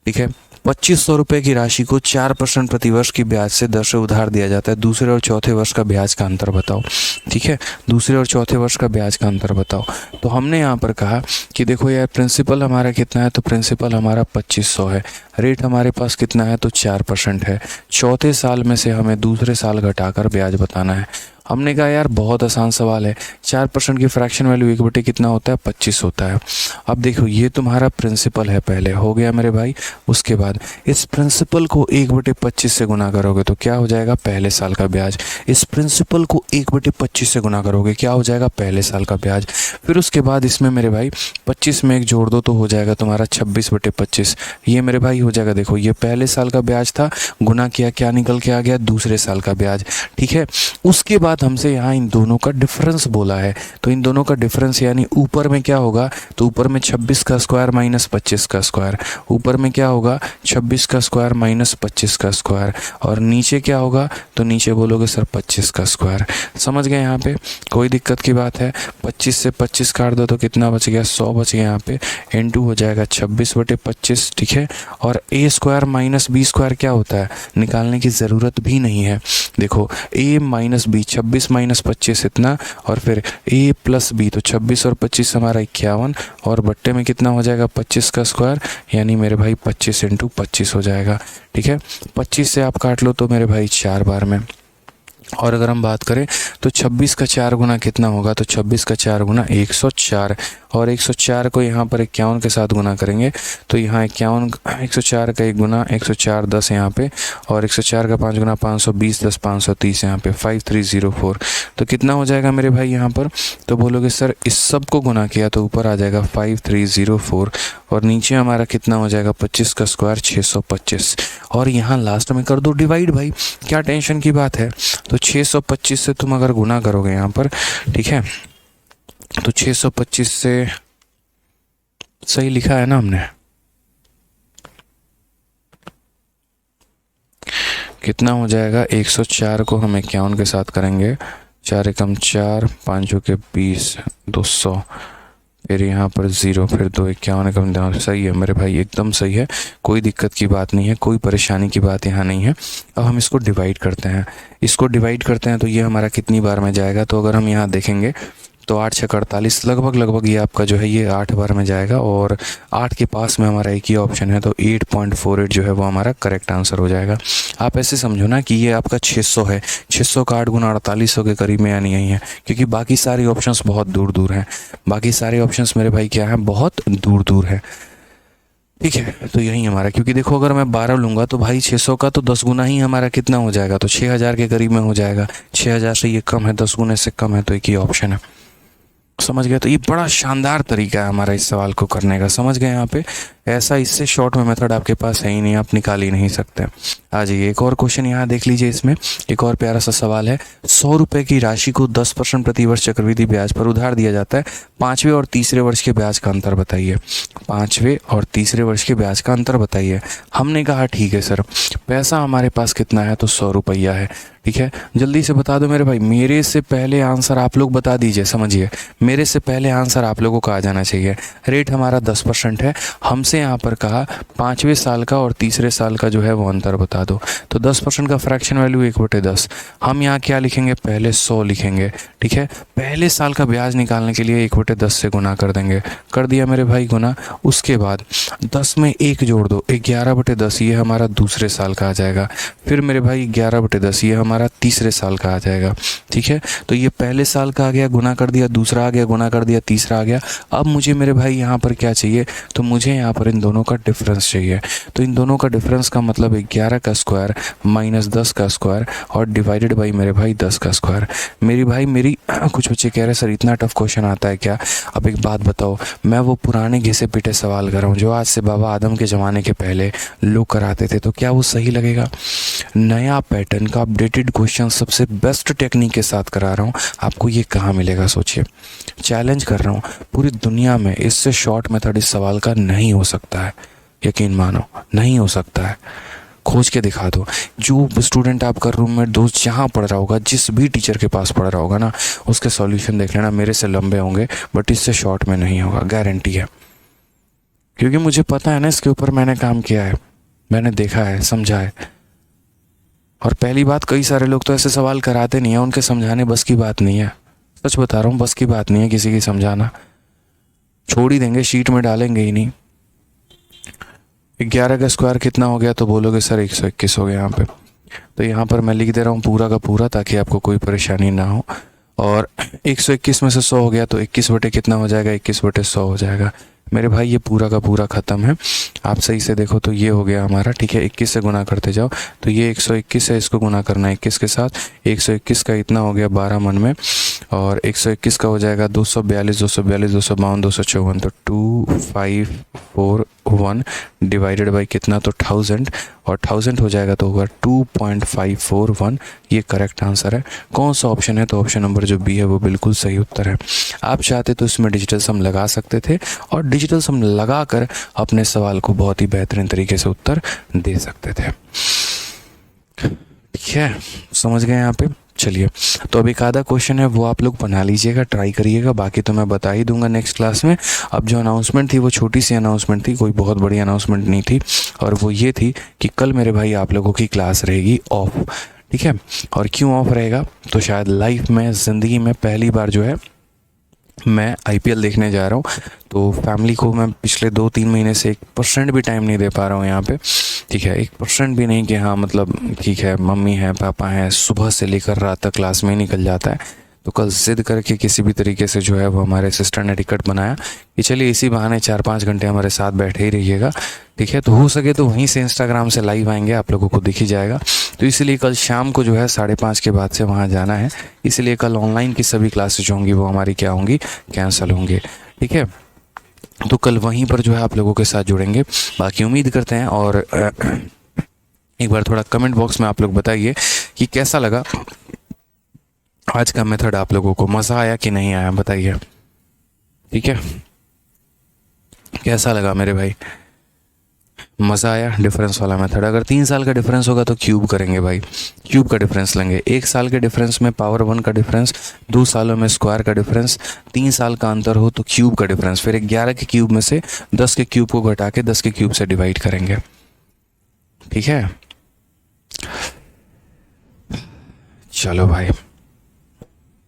ठीक है। 2500 रुपये की राशि को 4% प्रतिवर्ष की ब्याज से दर से उधार दिया जाता है। दूसरे और चौथे वर्ष का ब्याज का अंतर बताओ, ठीक है। दूसरे और चौथे वर्ष का ब्याज का अंतर बताओ। तो हमने यहाँ पर कहा कि देखो यार प्रिंसिपल हमारा कितना है? तो प्रिंसिपल हमारा 2500 है। रेट हमारे पास कितना है? तो 4% है। चौथे साल में से हमें दूसरे साल घटाकर ब्याज बताना है। हमने कहा यार बहुत आसान सवाल है, 4% की फ्रैक्शन वैल्यू 1 बटे कितना होता है? 25 होता है। अब देखो ये तुम्हारा प्रिंसिपल है, पहले हो गया मेरे भाई। उसके बाद इस प्रिंसिपल को 1/25 से गुना करोगे तो क्या हो जाएगा? पहले साल का ब्याज। इस प्रिंसिपल को 1/25 से गुना करोगे क्या हो जाएगा? पहले साल का ब्याज। फिर उसके बाद इसमें मेरे भाई 25 में 1 जोड़ दो तो हो जाएगा तुम्हारा 26/25। ये मेरे भाई हो जाएगा, देखो ये पहले साल का ब्याज था, गुना किया, क्या निकल के आ गया? दूसरे साल का ब्याज, ठीक है। उसके बाद हमसे यहाँ इन दोनों का डिफरेंस बोला है, तो इन दोनों का डिफरेंस यानी ऊपर में क्या होगा? तो ऊपर में 26 का स्क्वायर माइनस 25 का स्क्वायर। ऊपर में क्या होगा? 26 का स्क्वायर माइनस 25 का स्क्वायर। और नीचे क्या होगा? तो नीचे बोलोगे सर 25 का स्क्वायर। समझ गए यहाँ पे? कोई दिक्कत की बात है? 25 से 25 काट दो तो कितना बच गया? 100 बच गया यहाँ पे। इंटू हो जाएगा 26/25, ठीक है। और a square minus b square क्या होता है? निकालने की ज़रूरत भी नहीं है। देखो a माइनस b, 26 माइनस 25 इतना, और फिर a प्लस b, तो 26 और 25 हमारा 51, और बट्टे में कितना हो जाएगा? 25 का स्क्वायर, यानी मेरे भाई 25 × 25 हो जाएगा, ठीक है। 25 से आप काट लो तो मेरे भाई 4 बार में और अगर हम बात करें तो 26 का 4 गुना कितना होगा, तो 26 का 4 गुना 104, और 104 को यहाँ पर 51 के साथ गुना करेंगे तो यहाँ 51, 104 का 1 गुना 104 10 यहाँ पे, और 104 का 5 गुना 520 10 530 यहाँ पे 5304। तो कितना हो जाएगा मेरे भाई यहाँ पर, तो बोलोगे सर इस सब को गुना किया तो ऊपर आ जाएगा 5304, और नीचे हमारा कितना हो जाएगा 25 का स्क्वायर 625, और यहाँ लास्ट में कर दो डिवाइड भाई, क्या टेंशन की बात है। तो 625 से तुम अगर गुना करोगे यहाँ पर, ठीक है, तो 625 से, सही लिखा है ना हमने, कितना हो जाएगा 104 को हम 51 के साथ करेंगे, 4 एकम 4, 5 के 20, 200, फिर यहाँ पर 0, फिर 2 51 एकम 2, सही है मेरे भाई, एकदम सही है, कोई दिक्कत की बात नहीं है, कोई परेशानी की बात यहाँ नहीं है। अब हम इसको डिवाइड करते हैं, इसको डिवाइड करते हैं तो ये हमारा कितनी बार में जाएगा, तो अगर हम यहाँ देखेंगे तो 8 6 48, लगभग ये आपका जो है ये 8 बार में जाएगा, और 8 के पास में हमारा एक ही ऑप्शन है, तो 8.48 जो है वो हमारा करेक्ट आंसर हो जाएगा। आप ऐसे समझो ना कि ये आपका 600 है, 600 का 8 गुना 4800 के करीब में यानी यही है, क्योंकि बाकी सारे ऑप्शंस बहुत दूर दूर हैं, बाकी सारे ऑप्शंस मेरे भाई क्या हैं, बहुत दूर दूर है, ठीक है। तो यही हमारा, क्योंकि देखो अगर मैं 12 लूँगा तो भाई 600 का तो 10 गुना ही हमारा कितना हो जाएगा, तो 6000 के करीब में हो जाएगा, 6000 से ये कम है, 10 गुने से कम है, तो एक ही ऑप्शन है, समझ गए। तो ये बड़ा शानदार तरीका है हमारा इस सवाल को करने का, समझ गए। यहाँ पे ऐसा इससे शॉर्ट में मेथड आपके पास है ही नहीं, आप निकाल ही नहीं सकते। आ जाइए एक और क्वेश्चन यहाँ देख लीजिए, इसमें एक और प्यारा सा सवाल है। 100 रुपये की राशि को 10% प्रतिवर्ष चक्रवृद्धि ब्याज पर उधार दिया जाता है, 5वें और तीसरे वर्ष के ब्याज का अंतर बताइए, 5वें और तीसरे वर्ष के ब्याज का अंतर बताइए। हमने कहा ठीक है सर, पैसा हमारे पास कितना है, तो 100 रुपया है, ठीक है। जल्दी से बता दो मेरे भाई, मेरे से पहले आंसर आप लोग बता दीजिए, समझिए, मेरे से पहले आंसर आप लोगों को आ जाना चाहिए। रेट हमारा 10% है, हमसे यहाँ पर कहा 5वें साल का और तीसरे साल का जो है वो अंतर बता दो, तो 10% का फ्रैक्शन वैल्यू 1/10। हम यहाँ क्या लिखेंगे, पहले 100 लिखेंगे, ठीक है। पहले साल का ब्याज निकालने के लिए 1/10 से गुना कर देंगे, कर दिया मेरे भाई गुना। उसके बाद 10 में 1 जोड़ दो, 11/10, ये हमारा दूसरे साल का आ जाएगा। फिर मेरे भाई 11/10, ये हमारा तीसरे साल का आ जाएगा, ठीक है। तो ये पहले साल का आ गया, गुना कर दिया, दूसरा आ गया, गुना कर दिया, तीसरा आ गया। अब मुझे मेरे भाई यहाँ पर क्या चाहिए, तो मुझे यहाँ पर इन दोनों का डिफरेंस चाहिए। तो इन दोनों का डिफरेंस का मतलब 11 का स्क्वायर माइनस 10 का स्क्वायर और डिवाइडेड बाई मेरे भाई 10 का स्क्वायर। मेरी भाई मेरी कुछ बच्चे कह रहे हैं सर इतना टफ क्वेश्चन आता है क्या। अब एक बात बताओ, मैं वो पुराने घिसे पिटे सवाल कर रहा हूँ जो आज से बाबा आदम के ज़माने के पहले लोग कराते थे, तो क्या वो सही लगेगा। नया पैटर्न का अपडेटेड क्वेश्चन सबसे बेस्ट टेक्निक के साथ करा रहा हूँ, आपको ये कहाँ मिलेगा सोचिए। चैलेंज कर रहा हूँ, पूरी दुनिया में इससे शॉर्ट मेथड इस सवाल का नहीं हो सकता है, यकीन मानो नहीं हो सकता है। खोज के दिखा दो। जो स्टूडेंट आपका रूममेट दोस्त जहाँ पढ़ रहा होगा, जिस भी टीचर के पास पढ़ रहा होगा ना, उसके सॉल्यूशन देख लेना, मेरे से लंबे होंगे बट इससे शॉर्ट में नहीं होगा, गारंटी है। क्योंकि मुझे पता है ना, इसके ऊपर मैंने काम किया है, मैंने देखा है, समझा है। और पहली बात, कई सारे लोग तो ऐसे सवाल कराते नहीं है, उनके समझाने बस की बात नहीं है, सच बता रहा हूँ, बस की बात नहीं है किसी की समझाना, छोड़ ही देंगे, शीट में डालेंगे ही नहीं। 11 का स्क्वायर कितना हो गया, तो बोलोगे सर 121 हो गया यहाँ पे। तो यहाँ पर मैं लिख दे रहा हूँ पूरा का पूरा, ताकि आपको कोई परेशानी ना हो। और 121 में से 100 हो गया तो 21 बटे कितना हो जाएगा, 21 बटे 100 हो जाएगा। मेरे भाई ये पूरा का पूरा ख़त्म है। आप सही से देखो तो ये हो गया हमारा, ठीक है। 21 से गुना करते जाओ तो ये 121 है, इसको गुना करना है 21 के साथ। 121 का इतना हो गया 12 मन में, और 121 का हो जाएगा 242, 242, 252, 254, तो 2541 डिवाइडेड बाई कितना, तो 1000, और 1000 हो जाएगा तो होगा 2.541। ये करेक्ट आंसर है। कौन सा ऑप्शन है, तो ऑप्शन नंबर जो बी है वो बिल्कुल सही उत्तर है। आप चाहते तो इसमें डिजिटल सम लगा सकते थे, और डिजिटल सम लगाकर अपने सवाल को बहुत ही बेहतरीन तरीके से उत्तर दे सकते थे। ठीक है, समझ गए यहाँ पे। चलिए, तो अब एक आधा क्वेश्चन है वो आप लोग बना लीजिएगा, ट्राई करिएगा, बाकी तो मैं बता ही दूंगा नेक्स्ट क्लास में। अब जो अनाउंसमेंट थी वो छोटी सी अनाउंसमेंट थी, कोई बहुत बड़ी अनाउंसमेंट नहीं थी, और वो ये थी कि कल मेरे भाई आप लोगों की क्लास रहेगी ऑफ, ठीक है। और क्यों ऑफ रहेगा, तो शायद लाइफ में, ज़िंदगी में पहली बार जो है मैं आईपीएल देखने जा रहा हूँ, तो फैमिली को मैं पिछले 2-3 महीने से 1% भी टाइम नहीं दे पा रहा हूँ यहाँ पे। ठीक है, 1% भी नहीं कि हाँ मतलब ठीक है मम्मी है पापा हैं, सुबह से लेकर रात तक क्लास में ही निकल जाता है। तो कल ज़िद करके किसी भी तरीके से जो है वो हमारे सिस्टर ने टिकट बनाया कि चलिए इसी बहाने 4-5 घंटे हमारे साथ बैठे ही रहिएगा। ठीक है, तो हो सके तो वहीं से इंस्टाग्राम से लाइव आएंगे, आप लोगों को दिख ही जाएगा। तो इसलिए कल शाम को जो है 5:30 के बाद से वहाँ जाना है, इसलिए कल ऑनलाइन की सभी क्लासेज होंगी वो हमारी क्या होंगी, कैंसिल होंगी। ठीक है, तो कल वहीं पर जो है आप लोगों के साथ जुड़ेंगे। बाकी उम्मीद करते हैं, और एक बार थोड़ा कमेंट बॉक्स में आप लोग बताइए कि कैसा लगा आज का मेथड, आप लोगों को मज़ा आया कि नहीं आया, बताइए। ठीक है, कैसा लगा मेरे भाई, मज़ा आया डिफरेंस वाला मेथड? अगर 3 साल का डिफरेंस होगा तो क्यूब करेंगे भाई, क्यूब का डिफरेंस लेंगे। 1 साल के डिफरेंस में पावर 1 का डिफरेंस, 2 सालों में स्क्वायर का डिफरेंस, 3 साल का अंतर हो तो क्यूब का डिफरेंस, फिर 11 के क्यूब में से 10 के क्यूब को घटा के 10 के क्यूब से डिवाइड करेंगे। ठीक है, चलो भाई,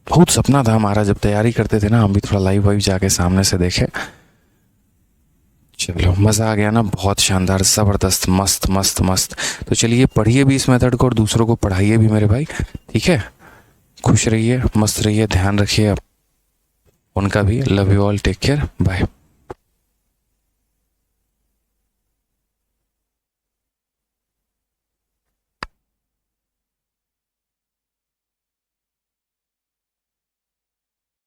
बहुत सपना था हमारा जब तैयारी करते थे ना, हम भी थोड़ा लाइव वाइव जाके सामने से देखे। चलो मज़ा आ गया ना, बहुत शानदार, ज़बरदस्त, मस्त मस्त मस्त। तो चलिए पढ़िए भी इस मेथड को और दूसरों को पढ़ाइए भी मेरे भाई। ठीक है, खुश रहिए, मस्त रहिए, ध्यान रखिए उनका भी। Love you all, take care, bye.